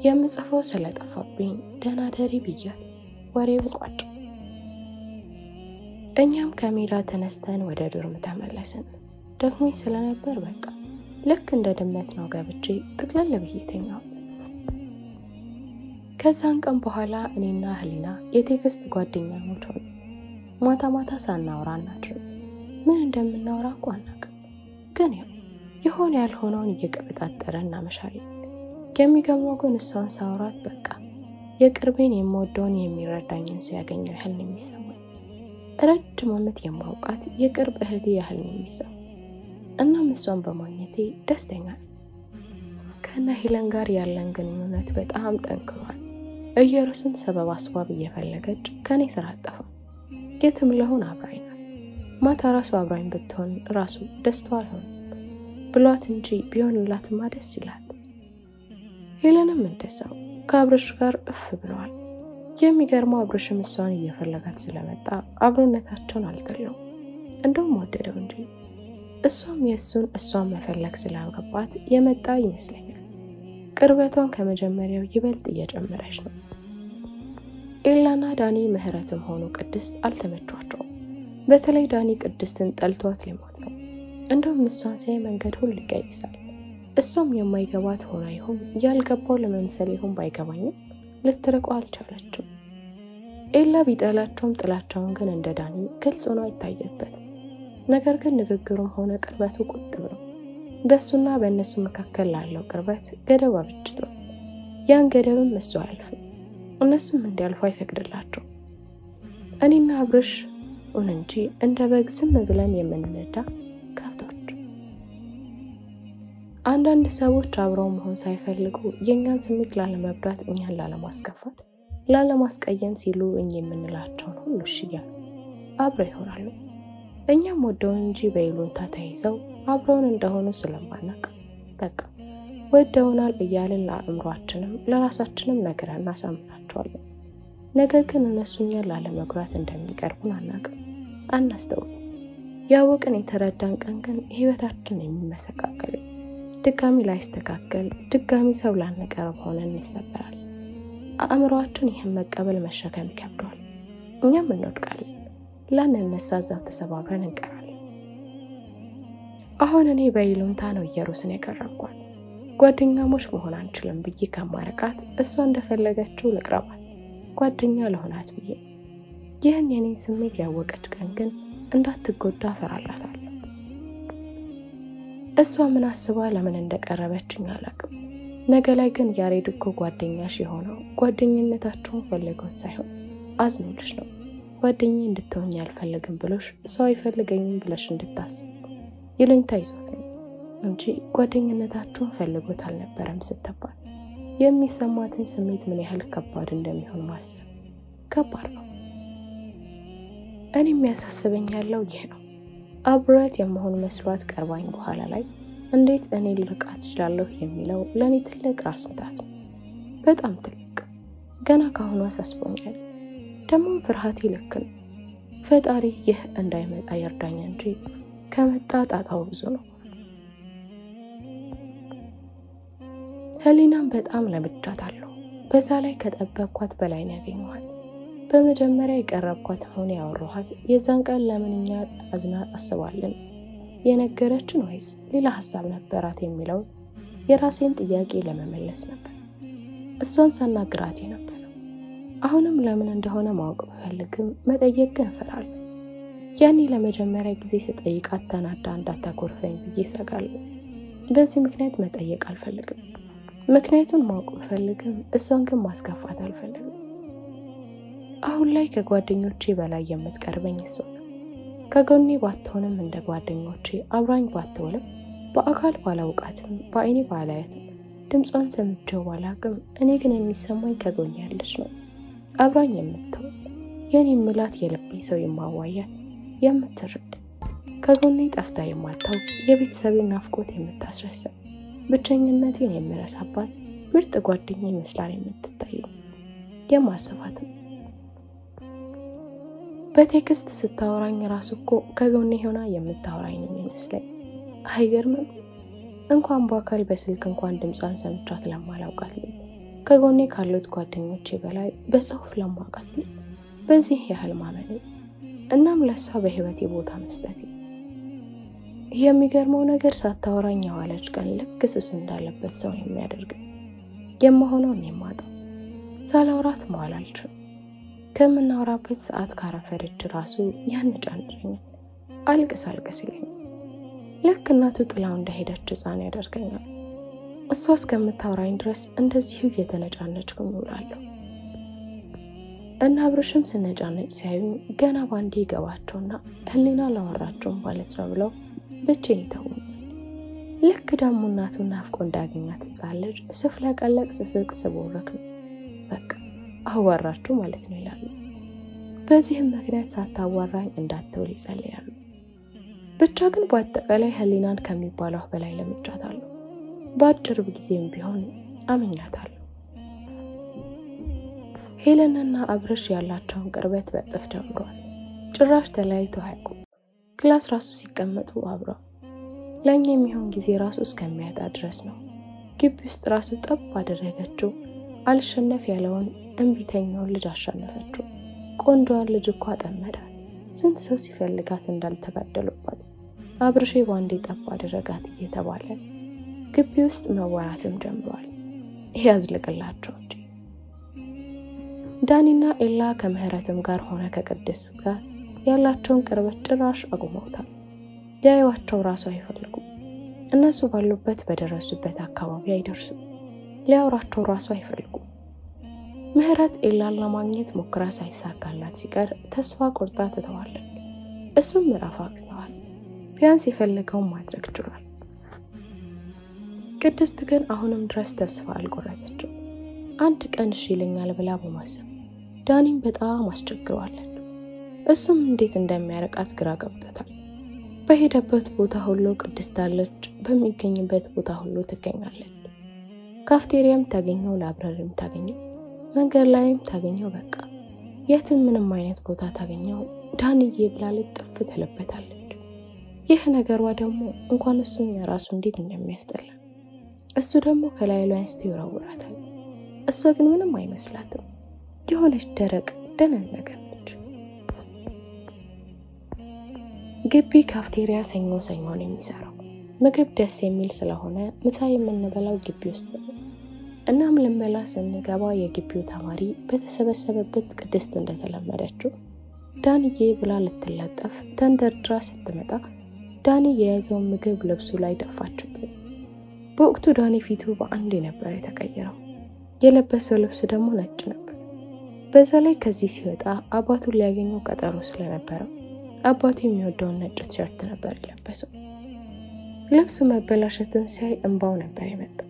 የምጽፈው ስለጠፋብኝ ደህና ደሪ ብያት ወሬውን ቋጭ። እኛም ከሜዳ ተነስተን ወደ ዶርም ተመለስን። ደግሞኝ ስለነበር በቃ ልክ እንደ ድመት ነው ገብቼ ጥቅለል ብዬ ተኛሁት። ከዛን ቀን በኋላ እኔና ህሊና የቴክስት ጓደኛሞች ሆነ። ማታ ማታ ሳናወራ እናድርም። ምን እንደምናወራ እኮ አናውቅም፣ ግን የሆነ ያልሆነውን እየቀበጣጠረ እናመሻለን። የሚገርመው ግን እሷን ሳወራት በቃ የቅርቤን የምወደውን የሚረዳኝን ሰው ያገኘው ያህል ነው የሚሰማኝ። ረጅም ዓመት የማውቃት የቅርብ እህቴ ያህል ነው የሚሰማኝ። እናም እሷን በማግኘቴ ደስተኛ ነኝ። ከነ ሄለን ጋር ያለን ግንኙነት በጣም ጠንክሯል። ኢየሩስም ሰበብ አስባብ እየፈለገች ከኔ ስራ አጠፋ። የትም ለሆን አብራኝ ናት። ማታ ራሱ አብራኝ ብትሆን ራሱ ደስታዋ አልሆነም ብሏት እንጂ ቢሆንላትማ ደስ ይላል። ሄለንም እንደዛው ከአብርሽ ጋር እፍ ብለዋል። የሚገርመው አብርሽም እሷን እየፈለጋት ስለመጣ አብሮነታቸውን አልጠላው፣ እንደውም ወደደው እንጂ እሷም የእሱን እሷን መፈለግ ስላገባት የመጣ ይመስለኛል። ቅርበቷን ከመጀመሪያው ይበልጥ እየጨመረች ነው። ኤላና ዳኒ ምህረትም ሆኖ ቅድስት አልተመቿቸውም። በተለይ ዳኒ ቅድስትን ጠልቷት ሊሞት ነው። እንደውም እሷን ሳይ መንገድ ሁሉ ይቀይሳል። እሷም የማይገባት ሆና ይሁን ያልገባው ለመምሰል ይሁን ባይገባኝም ልትርቆ አልቻለችም። ኤላ ቢጠላቸውም ጥላቻውን ግን እንደ ዳኒ ግልጽ ሆኖ አይታየበትም። ነገር ግን ንግግሩም ሆነ ቅርበቱ ቁጥብ ነው። በእሱና በእነሱ መካከል ላለው ቅርበት ገደብ አብጅቷል። ያን ገደብም እሱ አያልፍም፣ እነሱም እንዲያልፉ አይፈቅድላቸው። እኔና አብርሽ እንጂ እንደ በግ ዝም ብለን የምንነዳ ከብቶች። አንዳንድ ሰዎች አብረው መሆን ሳይፈልጉ የእኛን ስሜት ላለመብዳት፣ እኛን ላለማስከፋት፣ ላለማስቀየም ሲሉ እኛ የምንላቸውን ሁሉ እሺ እያሉ አብረው ይሆናሉ። እኛም ወደውን እንጂ በይሉንታ ተይዘው አብረውን እንደሆኑ ስለማናውቅ በቃ ወደውናል እያልን ለአእምሯችንም ለራሳችንም ነግረን እናሳምናቸዋለን። ነገር ግን እነሱ እኛን ላለመጉዳት እንደሚቀርቡን አናውቅም፣ አናስተውልም። ያወቅን የተረዳን ቀን ግን ህይወታችን የሚመሰቃቀል ድጋሚ ላይስተካከል ድጋሚ ሰው ላንቀርብ ሆነን ይሰበራል። አእምሯችን ይህን መቀበል መሸከም ይከብደዋል። እኛም እንወድቃለን፣ ላንነሳ እዛው ተሰባብረን እንቀራለን። አሁን እኔ በይሉንታ ነው ኢየሩስን የቀረብኳት። ጓደኛሞች መሆን አንችልም ብዬ ከማረቃት እሷ እንደፈለገችው ልቅረባት፣ ጓደኛ ለሆናት ብዬ። ይህን የኔን ስሜት ያወቀች ቀን ግን እንዳትጎዳ ፈራላታለሁ። እሷ ምን አስባ ለምን እንደቀረበችኝ አላውቅም። ነገ ላይ ግን ያሬድ እኮ ጓደኛሽ የሆነው ጓደኝነታችሁን ፈልጎት ሳይሆን አዝኖልሽ ነው። ጓደኛዬ እንድትሆኝ አልፈልግም ብሎሽ ሰው አይፈልገኝም ብለሽ እንድታስብ ይሉኝታ ይዞት ነው እንጂ ጓደኝነታችሁን ፈልጎት አልነበረም ስትባል የሚሰማትን ስሜት ምን ያህል ከባድ እንደሚሆን ማሰብ ከባድ ነው። እኔ የሚያሳስበኝ ያለው ይህ ነው። አብረት የመሆን መስሏት ቀርባኝ በኋላ ላይ እንዴት እኔ ልርቃት እችላለሁ የሚለው ለእኔ ትልቅ ራስ ምታት ነው። በጣም ትልቅ። ገና ካሁኑ አሳስቦኛል። ደግሞ ፍርሃቴ ልክ ነው። ፈጣሪ ይህ እንዳይመጣ ይርዳኝ እንጂ ከመጣ ጣጣው ብዙ ነው። ህሊናም በጣም ለምጃታለሁ። በዛ ላይ ከጠበቅኳት በላይ ነው ያገኘኋት። በመጀመሪያ የቀረብኳት ሆነ ያወራኋት የዛን ቀን ለምንኛ አዝና አስባለን የነገረችን ወይስ ሌላ ሀሳብ ነበራት የሚለው የራሴን ጥያቄ ለመመለስ ነበር እሷን ሳናግራት ነበር። አሁንም ለምን እንደሆነ ማወቅ ብፈልግም መጠየቅ ግን እፈራለሁ። ያኔ ለመጀመሪያ ጊዜ ስጠይቃት ተናዳ እንዳታኮርፈኝ ብዬ እሰጋለሁ። በዚህ ምክንያት መጠየቅ አልፈልግም። ምክንያቱን ማወቅ ብፈልግም እሷን ግን ማስከፋት አልፈልግም። አሁን ላይ ከጓደኞቼ በላይ የምትቀርበኝ እሷ ነው። ከጎኔ ባትሆንም እንደ ጓደኞቼ አብራኝ ባትውልም በአካል ባላውቃትም በአይኔ ባላያትም ድምጿን ሰምቼው ባላቅም እኔ ግን የሚሰማኝ ከጎኔ ያለች ነው። አብራኝ የምትውል የኔ ምላት የልቤ ሰው የማዋያት የምትረዳ ከጎኔ ጠፍታ የማታውቅ የቤተሰቤን ናፍቆት የምታስረሳ ብቸኝነቴን የምረሳባት ምርጥ ጓደኛ ይመስላል የምትታየው የማስባት ነው። በቴክስት ስታወራኝ ራሱ እኮ ከጎኔ ሆና የምታወራኝ ነው የሚመስለኝ። አይገርምም? እንኳን በአካል በስልክ እንኳን ድምጿን ሰምቻት ለማላውቃት ልጅ ከጎኔ ካሉት ጓደኞቼ በላይ በጽሁፍ ለማውቃት ልጅ በዚህ ያህል ማመን እናም ለሷ በህይወቴ ቦታ መስጠት። የሚገርመው ነገር ሳታወራኝ የዋለች ቀን ልክ ሱስ እንዳለበት ሰው የሚያደርግ የመሆነውን የማጣው ሳላውራት መዋል አልችልም። ከምናወራበት ሰዓት ካረፈደች ራሱ ያንጫንጨኛል፣ አልቅስ ይለኛል። ልክ እናቱ ጥላው እንደሄደች ሕፃን ያደርገኛል። እሷ እስከምታወራኝ ድረስ እንደዚሁ እየተነጫነጭኩኝ እውላለሁ። እና አብርሽም ስነጫነጭ ሲያዩኝ ገና ባንዴ ይገባቸውና ህሊና ላወራቸውም ማለት ነው ብለው ብቻዬን ይተውኛል። ልክ ደግሞ እናቱን ናፍቆ እንዳገኛት ሕፃን ልጅ ስፍለቀለቅ፣ ስስቅ፣ ስቦርክ ነው በቃ አዋራችሁ ማለት ነው ይላሉ። በዚህም ምክንያት ሳታዋራኝ እንዳትውል ይጸልያሉ። ብቻ ግን በአጠቃላይ ህሊናን ከሚባለው በላይ ለምጫታለሁ። በአጭር ጊዜም ቢሆን አመኛታለሁ። ሄለንና አብርሽ ያላቸውን ቅርበት በጥፍ ጀምሯል። ጭራሽ ተለያይተው አያውቁም። ክላስ ራሱ ሲቀመጡ አብረው ለእኛ የሚሆን ጊዜ ራሱ እስከሚያጣ ድረስ ነው። ግቢ ውስጥ ራሱ ጠብ አደረገችው። አልሸነፍ ያለውን እምቢተኛውን ልጅ አሸነፈችው። ቆንጆዋን ልጅ እኮ አጠመዳት። ስንት ሰው ሲፈልጋት እንዳልተጋደሉባት አብርሽ ባንዴ ጠብ አደረጋት እየተባለ ግቢ ውስጥ መወራትም ጀምሯል። ይሄ ያዝልቅላቸው እንጂ። ዳኒና ኤላ ከምህረትም ጋር ሆነ ከቅድስት ጋር ያላቸውን ቅርበት ጭራሽ አቁመውታል። ሊያዩዋቸው ራሱ አይፈልጉም። እነሱ ባሉበት በደረሱበት አካባቢ አይደርሱም። ሊያወራቸው ራሱ አይፈልጉም። ምህረት ኤላን ለማግኘት ሞክራ ሳይሳካላት ሲቀር ተስፋ ቆርጣ ትተዋለች። እሱም ምዕራፍ አግኝተዋል። ቢያንስ የፈለገውን ማድረግ ችሏል። ቅድስት ግን አሁንም ድረስ ተስፋ አልቆረጠችም። አንድ ቀን እሺ ይለኛል ብላ በማሰብ ዳኒም በጣም አስቸግረዋለች። እሱም እንዴት እንደሚያርቃት ግራ ገብቶታል። በሄደበት ቦታ ሁሉ ቅድስት አለች። በሚገኝበት ቦታ ሁሉ ትገኛለች። ካፍቴሪያም ታገኘው፣ ላይብረሪም ታገኘው፣ መንገድ ላይም ታገኘው፣ በቃ የትም ምንም አይነት ቦታ ታገኘው ዳንዬ ብላ ልጥፍ ትለበታለች። ይህ ነገሯ ደግሞ እንኳን እሱኛ ራሱ እንዴት እንደሚያስጠላ። እሱ ደግሞ ከላይ ላይ አንስቶ ይወራውራታል። እሷ ግን ምንም አይመስላትም። የሆነች ደረቅ ደነዝ ነገር ነች። ግቢ ካፍቴሪያ ሰኞ ሰኞ ነው የሚሰራው። ምግብ ደስ የሚል ስለሆነ ምሳ የምንበላው ግቢ ውስጥ ነው። እናም ልንበላ ስንገባ የግቢው ተማሪ በተሰበሰበበት ቅድስት እንደተለመደችው ዳንዬ ብላ ልትለጠፍ ተንደርድራ ስትመጣ ዳኒ የያዘውን ምግብ ልብሱ ላይ ደፋችበት። በወቅቱ ዳኒ ፊቱ በአንድ ነበር የተቀየረው። የለበሰው ልብስ ደግሞ ነጭ ነበር። በዛ ላይ ከዚህ ሲወጣ አባቱን ሊያገኘው ቀጠሮ ስለነበረው አባቱ የሚወደውን ነጭ ቲሸርት ነበር የለበሰው። ልብሱ መበላሸትን ሲያይ እንባው ነበር የመጣው።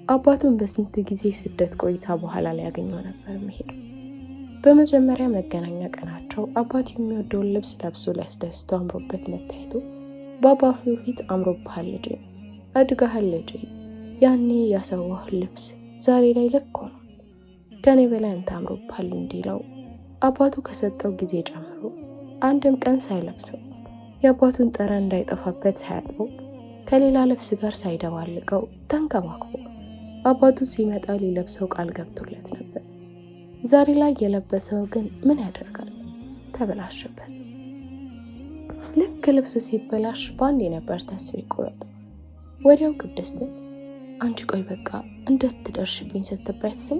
አባቱን በስንት ጊዜ ስደት ቆይታ በኋላ ሊያገኘው ነበር የሚሄደው። በመጀመሪያ መገናኛ ቀናቸው አባቱ የሚወደውን ልብስ ለብሶ ሊያስደስተው አምሮበት መታየቱ በአባቱ ፊት አምሮብሃል ልጄ፣ አድጋሃል ልጄ፣ ያኔ ያሰዋህ ልብስ ዛሬ ላይ ልክ ሆኗል፣ ከኔ በላይ አንተ አምሮብሃል እንዲለው አባቱ ከሰጠው ጊዜ ጨምሮ አንድም ቀን ሳይለብሰው የአባቱን ጠረን እንዳይጠፋበት ሳያጥበው ከሌላ ልብስ ጋር ሳይደባልቀው ተንከባክቦ አባቱ ሲመጣ ሊለብሰው ቃል ገብቶለት ነበር። ዛሬ ላይ የለበሰው ግን ምን ያደርጋል? ተበላሸበት። ልክ ልብሱ ሲበላሽ ባንዴ ነበር ተስፋ የቆረጠው። ወዲያው ቅድስትን አንቺ ቆይ በቃ እንደትደርሽብኝ ስትባይ ስም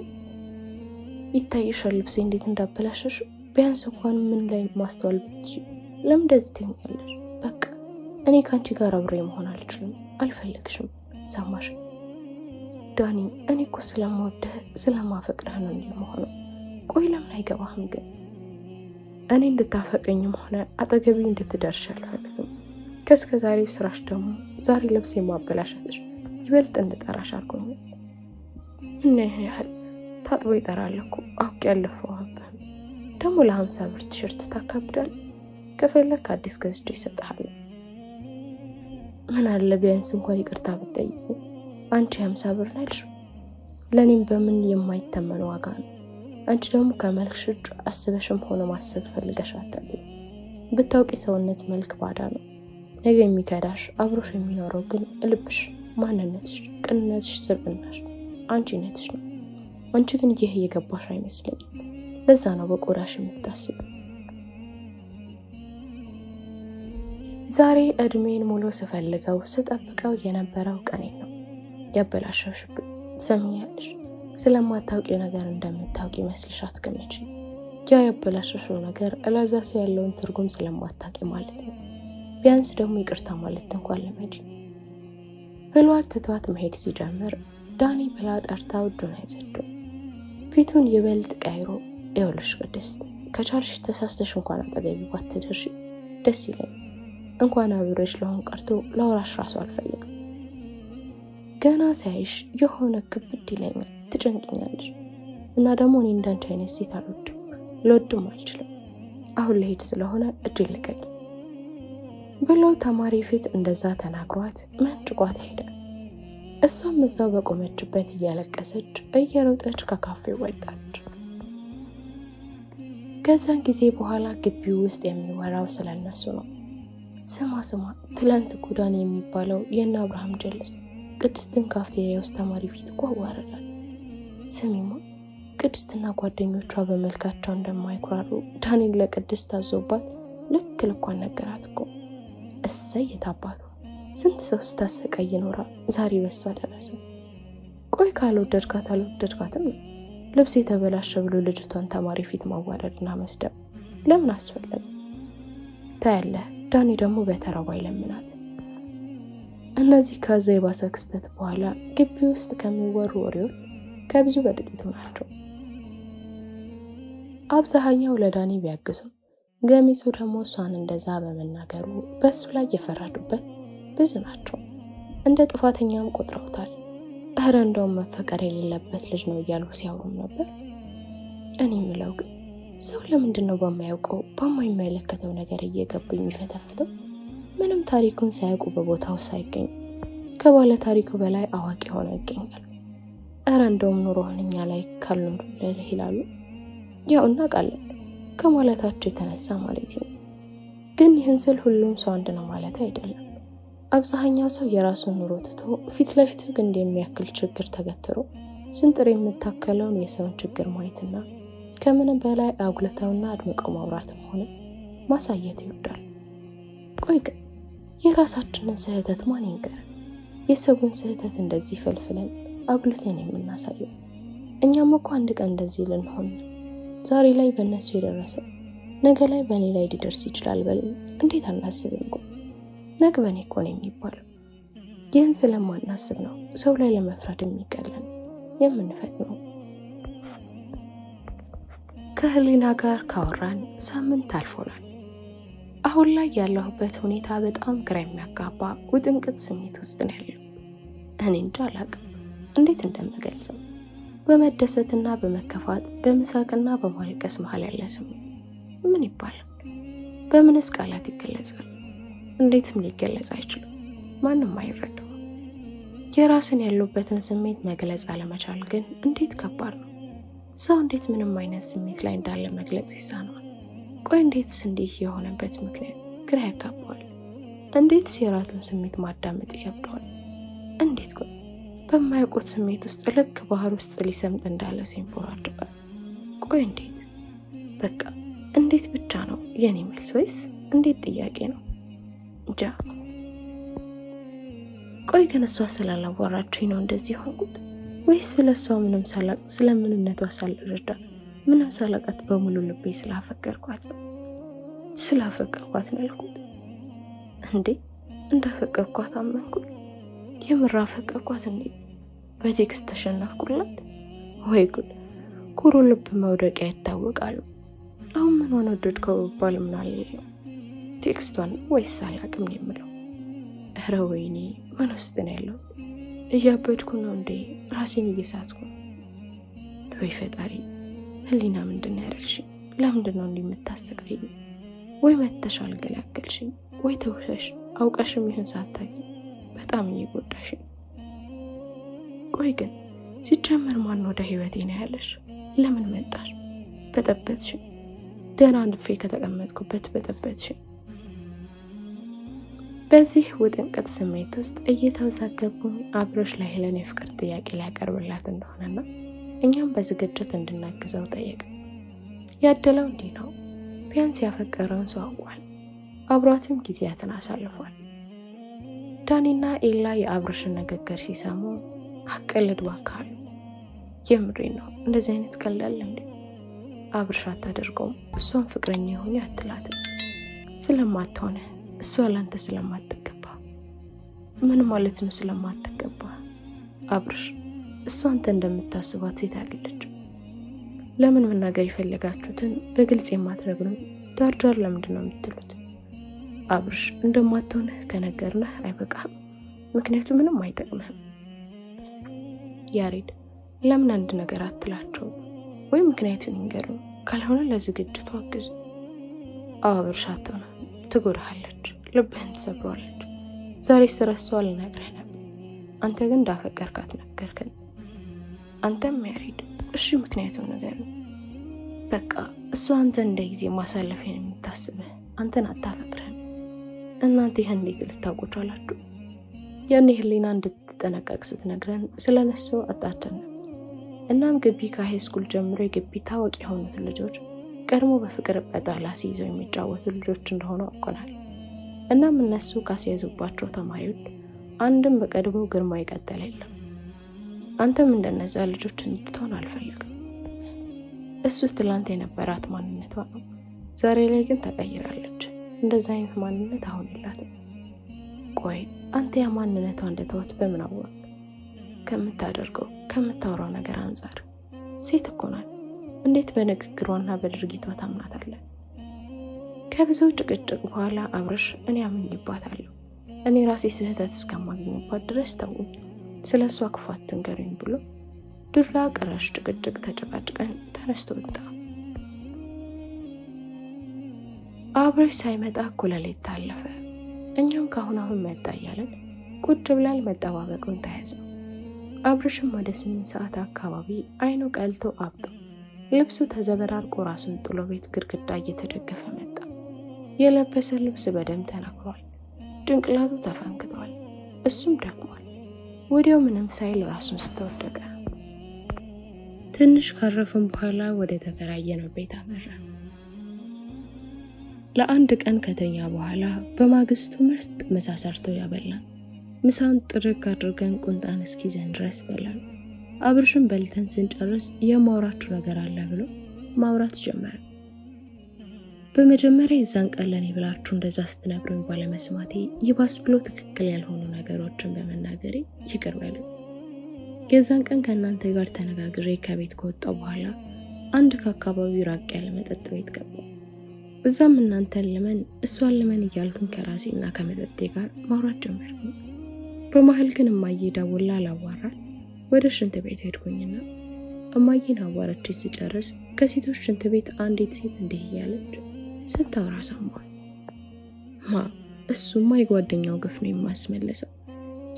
ይታይሻል ልብሴ እንዴት እንዳበላሸሽ፣ ቢያንስ እንኳን ምን ላይ ማስተዋል ብትችይ ለምን እንደዚህ ትሆኛለሽ? በቃ እኔ ካንቺ ጋር አብሬ መሆን አልችልም፣ አልፈልግሽም። ሰማሽ ዳኒ፣ እኔ እኮ ስለምወድህ ስለማፈቅርህ ነው እንዲህ መሆነው። ቆይ ለምን አይገባህም ግን? እኔ እንድታፈቅኝም ሆነ አጠገቢ እንድትደርሽ አልፈልግም። ከእስከ ዛሬው ስራሽ ደግሞ ዛሬ ልብስ የማበላሸትሽ ይበልጥ እንድጠራሽ አድርጎኛል። ምን ያህል ታጥቦ ይጠራል እኮ አውቄ ያለፈውበት ደግሞ ለ50 ብር ቲሸርት ታካብዳል። ከፈለክ አዲስ ገዝቼ ይሰጥሃል። ምን አለ ቢያንስ እንኳን ይቅርታ ብትጠይቂ። አንቺ 50 ብር ነልሽ፣ ለኔም በምን የማይተመን ዋጋ ነው። አንቺ ደግሞ ከመልክሽ ውጭ አስበሽም ሆነ ማሰብ ፈልገሽ አታውቂም። ብታውቂ ሰውነት መልክ ባዳ ነው። ነገ የሚከዳሽ አብሮሽ የሚኖረው ግን ልብሽ፣ ማንነትሽ፣ ቅንነትሽ፣ ስብዕናሽ፣ አንቺነትሽ ነው። አንቺ ግን ይህ እየገባሽ አይመስለኝም። ለዛ ነው በቆዳሽ የምታስብ። ዛሬ እድሜን ሙሉ ስፈልገው ስጠብቀው የነበረው ቀኔ ነው ያበላሸሽብኝ። ሰምኛለሽ፣ ስለማታውቂው ነገር እንደምታውቂ መስልሽ አትገመቺ። ያ ያበላሸሽው ነገር ለዛ ሰው ያለውን ትርጉም ስለማታውቂ ማለት ነው። ቢያንስ ደግሞ ይቅርታ ማለት እንኳን ልመጂ ብሏት ትቷት መሄድ ሲጀምር ዳኒ ብላ ጠርታው እጁን ያዘችው። ፊቱን ይበልጥ ቀይሮ ይኸውልሽ ቅድስት ከቻልሽ ተሳስተሽ እንኳን አጠገቢ ባትደርሺ ደስ ይለኝ። እንኳን አብረሽ ለሆን ቀርቶ ላውራሽ ራሱ አልፈልግም። ገና ሳይሽ የሆነ ክብድ ይለኛል፣ ትጨንቅኛለሽ። እና ደግሞ እኔ እንዳንቺ አይነት ሴት አልወድም፣ ልወድም አልችልም። አሁን ልሄድ ስለሆነ እጄን ልቀቂ ብሎ ተማሪ ፊት እንደዛ ተናግሯት መንጭቋት ሄደ። እሷም እዛው በቆመችበት እያለቀሰች እየሮጠች ከካፌው ወጣች። ከዛን ጊዜ በኋላ ግቢው ውስጥ የሚወራው ስለነሱ ነው። ስማ ትላንት ጉዳን የሚባለው የእነ አብርሃም ጀለስ ቅድስትን ካፍቴሪያ ውስጥ ተማሪ ፊት እኮ አዋረዳል። ስሚማ ቅድስትና ጓደኞቿ በመልካቸው እንደማይኩራሩ ዳኒን ለቅድስት አዞባት ልክ ልኳን ነገራት እኮ። እሰይ የታባቱ ስንት ሰው ስታሰቃይ ኖራ ዛሬ በሷ ደረሰ። ቆይ አልወደድካትም ነው ልብስ የተበላሸ ብሎ ልጅቷን ተማሪ ፊት ማዋረድና መስደብ ለምን አስፈለገ? ታያለህ ዳኒ ደግሞ በተራው አይለምናት። እነዚህ ከዛ የባሰ ክስተት በኋላ ግቢ ውስጥ ከሚወሩ ወሬዎች ከብዙ በጥቂቱ ናቸው። አብዛኛው ለዳኒ ቢያግዙም ገሚሱ ደግሞ እሷን እንደዛ በመናገሩ በሱ ላይ የፈረዱበት ብዙ ናቸው። እንደ ጥፋተኛም ቆጥረውታል። እረ እንደውም መፈቀር የሌለበት ልጅ ነው እያሉ ሲያወሩም ነበር። እኔ የምለው ግን ሰው ለምንድን ነው በማያውቀው በማይመለከተው ነገር እየገቡ የሚፈተፍተው? ምንም ታሪኩን ሳያውቁ በቦታው ሳይገኙ ከባለ ታሪኩ በላይ አዋቂ ሆነው ይገኛሉ። እረ እንደውም ኑሮህን እኛ ላይ ካልኖሩልህ ይላሉ። ያው እናውቃለን ከማለታቸው የተነሳ ማለት ነው። ግን ይህን ስል ሁሉም ሰው አንድ ነው ማለት አይደለም። አብዛኛው ሰው የራሱን ኑሮ ትቶ ፊት ለፊቱ ግን እንደሚያክል ችግር ተገትሮ ስንጥር የምታከለውን የሰውን ችግር ማየትና ከምንም በላይ አጉልተውና አድምቀው ማውራትም ሆነ ማሳየት ይወዳል። ቆይ ግን የራሳችንን ስህተት ማን ይንገር? የሰውን ስህተት እንደዚህ ፈልፍለን አጉልተን የምናሳየው እኛም እኮ አንድ ቀን እንደዚህ ልንሆን፣ ዛሬ ላይ በእነሱ የደረሰው ነገ ላይ በእኔ ላይ ሊደርስ ይችላል በልን እንዴት አናስብም? ነገ በእኔ እኮ ነው የሚባለው። ይህን ስለማናስብ ነው ሰው ላይ ለመፍረድ የሚቀለን የምንፈጥነው። ከህሊና ጋር ካወራን ሳምንት አልፎናል። አሁን ላይ ያለሁበት ሁኔታ በጣም ግራ የሚያጋባ ውጥንቅጥ ስሜት ውስጥ ነው ያለው። እኔ እንጃ አላቅም እንዴት እንደምገልጸው። በመደሰትና በመከፋት በመሳቅና በማልቀስ መሀል ያለ ስሜት ምን ይባላል? በምንስ ቃላት ይገለጻል? እንዴትም ሊገለጽ አይችልም። ማንም አይረዳው። የራስን ያለበትን ስሜት መግለጽ አለመቻል ግን እንዴት ከባድ ነው። ሰው እንዴት ምንም አይነት ስሜት ላይ እንዳለ መግለጽ ይሳነዋል? ቆይ እንዴትስ እንዲህ የሆነበት ምክንያት ግራ ያጋባዋል። እንዴትስ የራሱን ስሜት ማዳመጥ ይከብደዋል? እንዴት ቆይ በማያውቁት ስሜት ውስጥ ልክ ባህር ውስጥ ሊሰምጥ እንዳለ ሲንፎራደቃል። ቆይ እንዴት? በቃ እንዴት ብቻ ነው የኔ መልስ፣ ወይስ እንዴት ጥያቄ ነው እንጃ። ቆይ ግን እሷ ስላላወራችኝ ነው እንደዚህ ሆንኩት፣ ወይስ ስለሷ ምንም ሳላቅ ስለምንነቷ ሳልረዳ ምንም ሳላቃት በሙሉ ልቤ ስላፈቀርኳት ነው? ስላፈቀርኳት ነው ያልኩት እንዴ? እንዳፈቀርኳት አመንኩት። የምር አፈቀርኳት እንዴ? በቴክስት ተሸነፍኩላት? ወይ ጉድ! ኩሩ ልብ መውደቂያ ይታወቃሉ። አሁን ምን ሆነ ወደድከው ባል ምን አለለው? ቴክስቷን ወይስ አላቅም ነው የምለው። እረ ወይኔ ምን ውስጥ ነው ያለው? እያበድኩ ነው እንዴ? ራሴን እየሳትኩ ነው። ወይ ፈጣሪ፣ ህሊና ምንድን ነው ያደረግሽኝ? ለምንድን ነው እንዲህ የምታሰቃይኝ? ወይ መተሽ አልገላገልሽኝ፣ ወይ ተውሸሽ አውቀሽም ይሁን ሳታይ በጣም እየጎዳሽኝ። ቆይ ግን ሲጀመር ማን ወደ ህይወቴ ነው ያለሽ? ለምን መጣሽ? በጠበጥሽኝ። ደህና ንፌ ከተቀመጥኩበት በጠበጥሽኝ። በዚህ ውጥንቅጥ ስሜት ውስጥ እየተወዛገቡ አብሮሽ ለሄለን የፍቅር ጥያቄ ሊያቀርብላት እንደሆነና እኛም በዝግጅት እንድናግዘው ጠየቅ። ያደለው እንዲህ ነው። ቢያንስ ያፈቀረውን ሰው አውቋል። አብሯትም ጊዜያትን አሳልፏል። ዳኒና ኤላ የአብርሽን ንግግር ሲሰሙ አቀልድ ባካሉ። የምሬ ነው። እንደዚህ አይነት ቀላል እንዴ? አብርሽ አታደርገውም። እሷን ፍቅረኛ የሆነ አትላትም። ስለማትሆነ እሷ ላንተ ስለማትገባ። ምን ማለት ነው ስለማትገባ? አብርሽ፣ እሷ አንተ እንደምታስባት ሴት አይደለችም። ለምን መናገር የፈለጋችሁትን በግልጽ የማትነግሩን ዳርዳር ለምንድን ነው የምትሉት? አብርሽ፣ እንደማትሆንህ ከነገርነህ አይበቃህም? ምክንያቱ ምንም አይጠቅምህም። ያሬድ፣ ለምን አንድ ነገር አትላቸው ወይ ምክንያቱን ይንገሩ፣ ካልሆነ ለዝግጅቱ አግዙ። አብርሽ፣ አትሆንም፣ ትጎዳሃለች፣ ልብህን ትሰብሯለች። ዛሬ ስለሷ ልነግርህ ነበር፣ አንተ ግን እንዳፈቀርካት ነገርከን። አንተም ያሬድ፣ እሺ ምክንያቱም ነገር ነው። በቃ እሷ አንተ እንደ ጊዜ ማሳለፊያን የምታስብህ አንተን አታፈቅርህም። እናንተ ይህን እንዴት ልታውቁ ቻላችሁ? ያኔ ህሊና እንድትጠነቀቅ ስትነግረን ስለነሱ አጣችን። እናም ግቢ ከሃይስኩል ጀምሮ የግቢ ታዋቂ የሆኑትን ልጆች ቀድሞ በፍቅር በጣላ ሲይዘው የሚጫወቱ ልጆች እንደሆኑ አውቀናል። እናም እነሱ ካስያዙባቸው ተማሪዎች አንድም በቀድሞ ግርማ ይቀጠል የለም። አንተም እንደነዛ ልጆች እንድትሆን አልፈልግም። እሱ ትላንት የነበራት ማንነቷ ነው፣ ዛሬ ላይ ግን ተቀይራለች። እንደዛ አይነት ማንነት አሁን የላትም። ቆይ አንተ ያ ማንነቷ እንደተወት በምን አወቅ? ከምታደርገው ከምታወራው ነገር አንጻር ሴት እኮ ናት። እንዴት በንግግሯና በድርጊቷ ታምናታለህ? ከብዙ ጭቅጭቅ በኋላ አብርሽ፣ እኔ አምኜባታለሁ፣ እኔ ራሴ ስህተት እስከማገኝባት ድረስ ተውኝ፣ ስለ እሷ ክፉ አትንገሩኝ ብሎ ዱላ ቀረሽ ጭቅጭቅ ተጨቃጭቀን ተነስቶ ወጣ። አብርሽ ሳይመጣ እኩለ ሌሊት ታለፈ። እኛም አሁን መጣ እያለን ቁጭ ብለን መጠባበቁን ተያዘው። አብርሽም ወደ 8 ሰዓት አካባቢ አይኑ ቀልቶ አብጦ ልብሱ ተዘበራርቆ ራሱን ጥሎ ቤት ግድግዳ እየተደገፈ መጣ። የለበሰ ልብስ በደም ተነክሯል፣ ጭንቅላቱ ተፈንክቷል፣ እሱም ደክሟል። ወዲያው ምንም ሳይል ራሱን ስተወደቀ። ትንሽ ካረፈም በኋላ ወደ ተከራየነው ቤት አመራ። ለአንድ ቀን ከተኛ በኋላ በማግስቱ ምርጥ ምሳ ሰርቶ ያበላን። ምሳውን ጥርግ አድርገን ቁንጣን እስኪዘን ድረስ በላን። አብርሽን በልተን ስንጨርስ የማውራችሁ ነገር አለ ብሎ ማውራት ጀመረ። በመጀመሪያ የዛን ቀን ለኔ ብላችሁ እንደዛ ስትነግሩኝ ባለመስማቴ ይባስ ብሎ ትክክል ያልሆኑ ነገሮችን በመናገሬ ይቅር በሉኝ። የዛን ቀን ከእናንተ ጋር ተነጋግሬ ከቤት ከወጣሁ በኋላ አንድ ከአካባቢው ራቅ ያለ መጠጥ ቤት ገባሁ። እዛም እናንተን ልመን እሷን ልመን እያልኩኝ ከራሴና ከመጠጤ ጋር ማውራት ጀመርኩ። በመሀል ግን እማዬ ደውላ ላዋራት ወደ ሽንት ቤት ሄድኩኝና እማዬን አዋራች ስጨርስ ከሴቶች ሽንት ቤት አንዲት ሴት እንዲህ እያለች ስታወራ ሰማሁ። እሱማ የጓደኛው ግፍ ነው የማስመለሰው።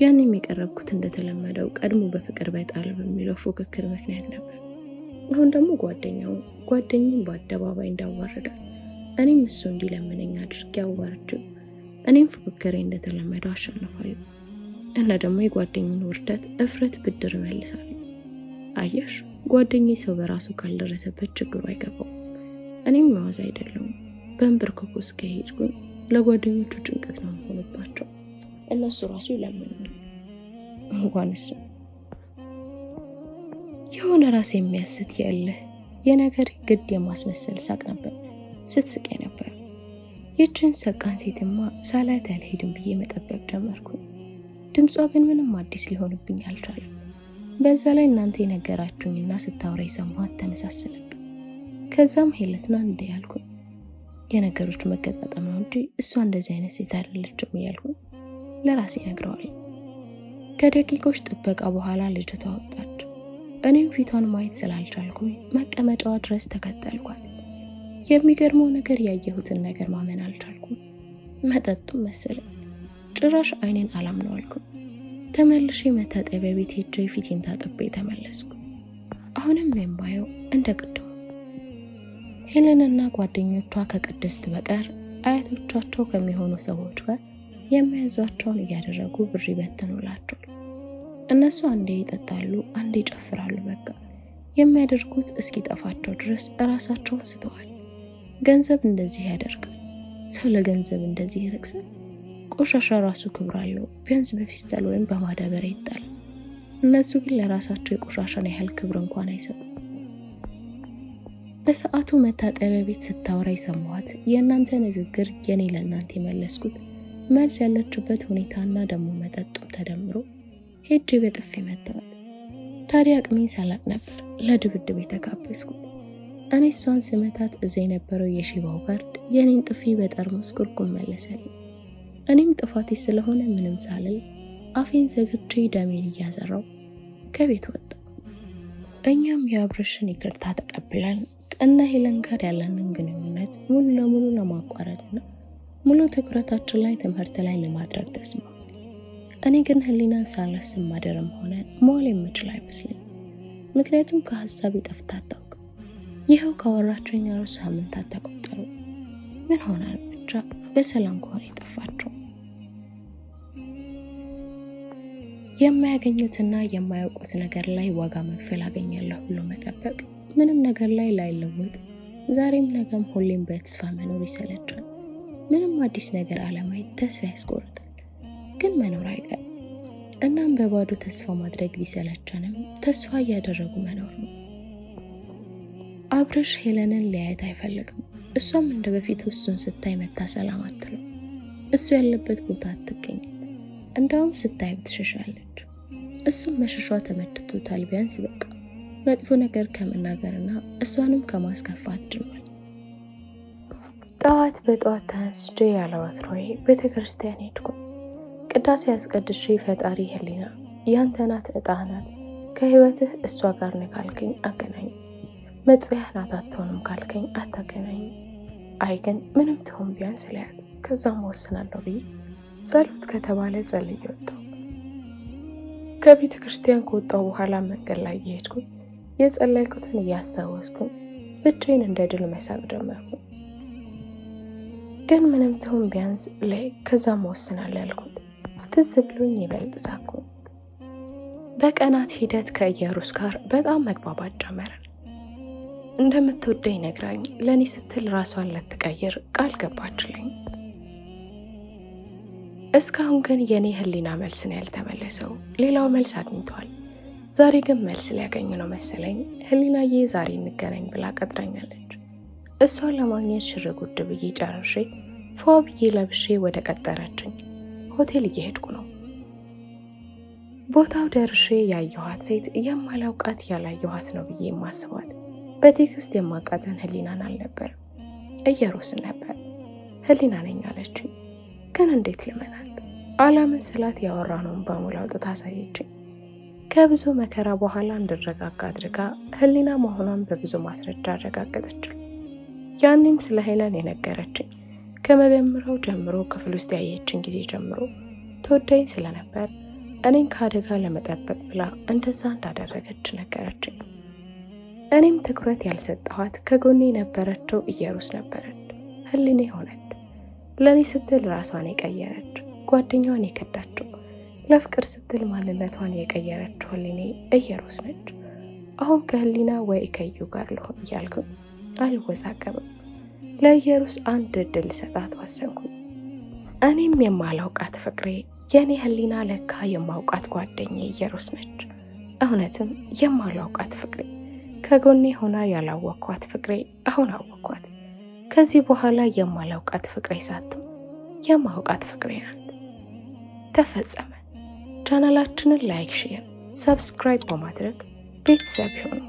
ያኔም የቀረብኩት እንደተለመደው ቀድሞ በፍቅር በጣል በሚለው ፉክክር ምክንያት ነበር። አሁን ደግሞ ጓደኛዬን በአደባባይ እንዳዋረዳት እኔም እሱ እንዲለምነኝ አድርጌ አዋርቼው እኔም ፉክክሬ እንደተለመደው አሸንፋለሁ እና ደግሞ የጓደኛዬን ውርደት እፍረት ብድር እመልሳለሁ። አየሽ፣ ጓደኛዬ ሰው በራሱ ካልደረሰበት ችግሩ አይገባውም። እኔም መዋዝ አይደለሁም። በእንብርክኩ እስከሄድኩኝ ለጓደኞቹ ጭንቀት ነው የምሆንባቸው። እነሱ ራሱ ይለምናሉ። እንኳን እሱ የሆነ ራስ የሚያስት የእልህ የነገር ግድ የማስመሰል ሳቅ ነበር ስትስቅ ነበር። ይችን ሰቃን ሴትማ ሳላት ያልሄድም ብዬ መጠበቅ ጀመርኩ። ድምጿ ግን ምንም አዲስ ሊሆንብኝ አልቻለም። በዛ ላይ እናንተ የነገራችሁኝና ስታወራ የሰማኋት ተመሳሰለብኝ። ከዛም ሄለትና እንደ ያልኩ የነገሮች መገጣጠም ነው እንጂ እሷ እንደዚህ አይነት ሴት አይደለችም እያልኩ ለራሴ ነግረዋለሁ። ከደቂቆች ጥበቃ በኋላ ልጅቷ ወጣች። እኔም ፊቷን ማየት ስላልቻልኩኝ መቀመጫዋ ድረስ ተከተልኳት። የሚገርመው ነገር ያየሁትን ነገር ማመን አልቻልኩም። መጠጡም መሰለኝ። ጭራሽ አይኔን አላምነው አልኩኝ። ተመልሼ መታጠቢያ ቤት ሄጄ ፊቴን ታጥቤ ተመለስኩ። አሁንም የማየው እንደ ቅድሙ ሄለንና ጓደኞቿ ከቅድስት በቀር አያቶቻቸው ከሚሆኑ ሰዎች ጋር የሚያዟቸውን እያደረጉ ብር ይበትኑላቸዋል። እነሱ አንዴ ይጠጣሉ፣ አንዴ ይጨፍራሉ። በቃ የሚያደርጉት እስኪጠፋቸው ድረስ እራሳቸውን ስተዋል። ገንዘብ እንደዚህ ያደርጋል። ሰው ለገንዘብ እንደዚህ ይረክሳል። ቆሻሻ ራሱ ክብር አለው። ቢያንስ በፊስታል ወይም በማዳበሪያ ይጣል። እነሱ ግን ለራሳቸው የቆሻሻን ያህል ክብር እንኳን አይሰጡም። በሰዓቱ መታጠቢያ ቤት ስታወራ የሰማኋት የእናንተ ንግግር የኔ ለእናንተ የመለስኩት መልስ ያለችበት ሁኔታና ደግሞ መጠጡም ተደምሮ ሄጄ በጥፊ መተዋት። ታዲያ አቅሜን ሳላቅ ነበር ለድብድብ የተጋበዝኩት። እኔ እሷን ስመታት እዛ የነበረው የሺባው ጋርድ የኔን ጥፊ በጠርሙስ ኩርኩም መለሰልኝ። እኔም ጥፋቴ ስለሆነ ምንም ሳልል አፌን ዘግቼ ደሜን እያዘራው ከቤት ወጣ። እኛም የአብርሽን ይቅርታ ተቀብለን ከእነ ሄለን ጋር ያለንን ግንኙነት ሙሉ ለሙሉ ለማቋረጥና ሙሉ ትኩረታችን ላይ ትምህርት ላይ ለማድረግ ተስማማን። እኔ ግን ህሊናን ሳላስብ ማደርም ሆነ መዋል የምችል አይመስለኝም። ምክንያቱም ከሀሳብ ጠፍታ አታውቅም። ይኸው ካወራችኝ ራሱ ሳምንታት ተቆጠሩ። ምን ሆና ብቻ በሰላም ከሆነ የጠፋቸው። የማያገኙትና የማያውቁት ነገር ላይ ዋጋ መክፈል አገኛለሁ ብሎ መጠበቅ ምንም ነገር ላይ ላይለወጥ ዛሬም ነገም ሁሌም በተስፋ መኖር ይሰለቻል። ምንም አዲስ ነገር አለማየት ተስፋ ያስቆርጣል፣ ግን መኖር አይቀርም። እናም በባዶ ተስፋ ማድረግ ቢሰለቸንም ተስፋ እያደረጉ መኖር ነው። አብርሽ ሄለንን ሊያየት አይፈልግም። እሷም እንደ በፊቱ እሱን ስታይ መታ ሰላም አትለው። እሱ ያለበት ቦታ አትገኝም። እንዳውም ስታይ ትሸሻለች። እሱም መሸሿ ተመችቶታል። ቢያንስ በቃ መጥፎ ነገር ከመናገርና እሷንም ከማስከፋት ድኗል። ጠዋት በጠዋት ተነስቼ ያለ ወትሮዬ ቤተክርስቲያን ሄድኩ። ቅዳሴ አስቀድሼ ፈጣሪ ህሊና ያንተ ናት፣ ዕጣ ናት፣ ከህይወትህ እሷ ጋር ነው ካልከኝ አገናኝ፣ መጥፊያህ ናት አትሆንም ካልከኝ አታገናኝ። አይ ግን ምንም ትሆን ቢያንስ ለያት፣ ከዛም ወስናለሁ ብዬ ጸሎት ከተባለ ጸልዬ ወጣሁ። ከቤተ ክርስቲያን ከወጣሁ በኋላ መንገድ ላይ እየሄድኩ የጸለይኩትን እያስታወስኩ ብቻዬን እንደ ድል መሳቅ ጀመርኩ። ግን ምንም ትሆን ቢያንስ ላይ ከዛም ወስናለሁ ያልኩት ትዝ ብሎኝ ይበልጥ ሳኩ። በቀናት ሂደት ከኢየሩስ ጋር በጣም መግባባት ጀመርን። እንደምትወደኝ ነግራኝ ለእኔ ስትል ራሷን ልትቀይር ቃል ገባችልኝ። እስካሁን ግን የኔ ህሊና መልስ ነው ያልተመለሰው። ሌላው መልስ አግኝቷል። ዛሬ ግን መልስ ሊያገኝ ነው መሰለኝ። ህሊናዬ ዛሬ እንገናኝ ብላ ቀጥረኛለች። እሷን ለማግኘት ሽር ጉድ ብዬ ጨርሼ ፏ ብዬ ለብሼ ወደ ቀጠረችኝ ሆቴል እየሄድኩ ነው። ቦታው ደርሼ ያየኋት ሴት የማላውቃት ያላየኋት ነው ብዬ የማስባት በቴክስት የማውቃትን ህሊናን አልነበር፣ ኢየሩስን ነበር። ህሊና ነኝ አለችኝ። ግን እንዴት ልመናል? አላምን ስላት ያወራነውን በሙሉ አውጥታ አሳየችኝ። ከብዙ መከራ በኋላ እንድረጋጋ አድርጋ ህሊና መሆኗን በብዙ ማስረጃ አረጋገጠችል። ያኔም ስለ ሄለን የነገረችኝ ከመጀመሪያው ጀምሮ ክፍል ውስጥ ያየችኝ ጊዜ ጀምሮ ተወዳኝ ስለነበር እኔን ከአደጋ ለመጠበቅ ብላ እንደዛ እንዳደረገች ነገረችኝ። እኔም ትኩረት ያልሰጠኋት ከጎኔ የነበረችው ኢየሩስ ነበረች። ህሊና ሆነች። ለእኔ ስትል ራሷን የቀየረች፣ ጓደኛዋን የከዳችው፣ ለፍቅር ስትል ማንነቷን የቀየረችው ህሊና ኢየሩስ ነች። አሁን ከህሊና ወይ ከዩ ጋር ልሆን እያልኩ አልወዛገብም። ለኢየሩስ አንድ እድል ሰጣት ወሰንኩ። እኔም የማላውቃት ፍቅሬ የኔ ህሊና ለካ የማውቃት ጓደኛዬ ኢየሩስ ነች። እውነትም የማላውቃት ፍቅሬ ከጎኔ ሆና ያላወቅኳት ፍቅሬ አሁን አወቅኳት። ከዚህ በኋላ የማላውቃት ፍቅሬ ሳትሆን የማውቃት ፍቅሬ ናት። ተፈጸመ። ቻናላችንን ላይክ፣ ሼር፣ ሰብስክራይብ በማድረግ ቤተሰብ ይሁኑ።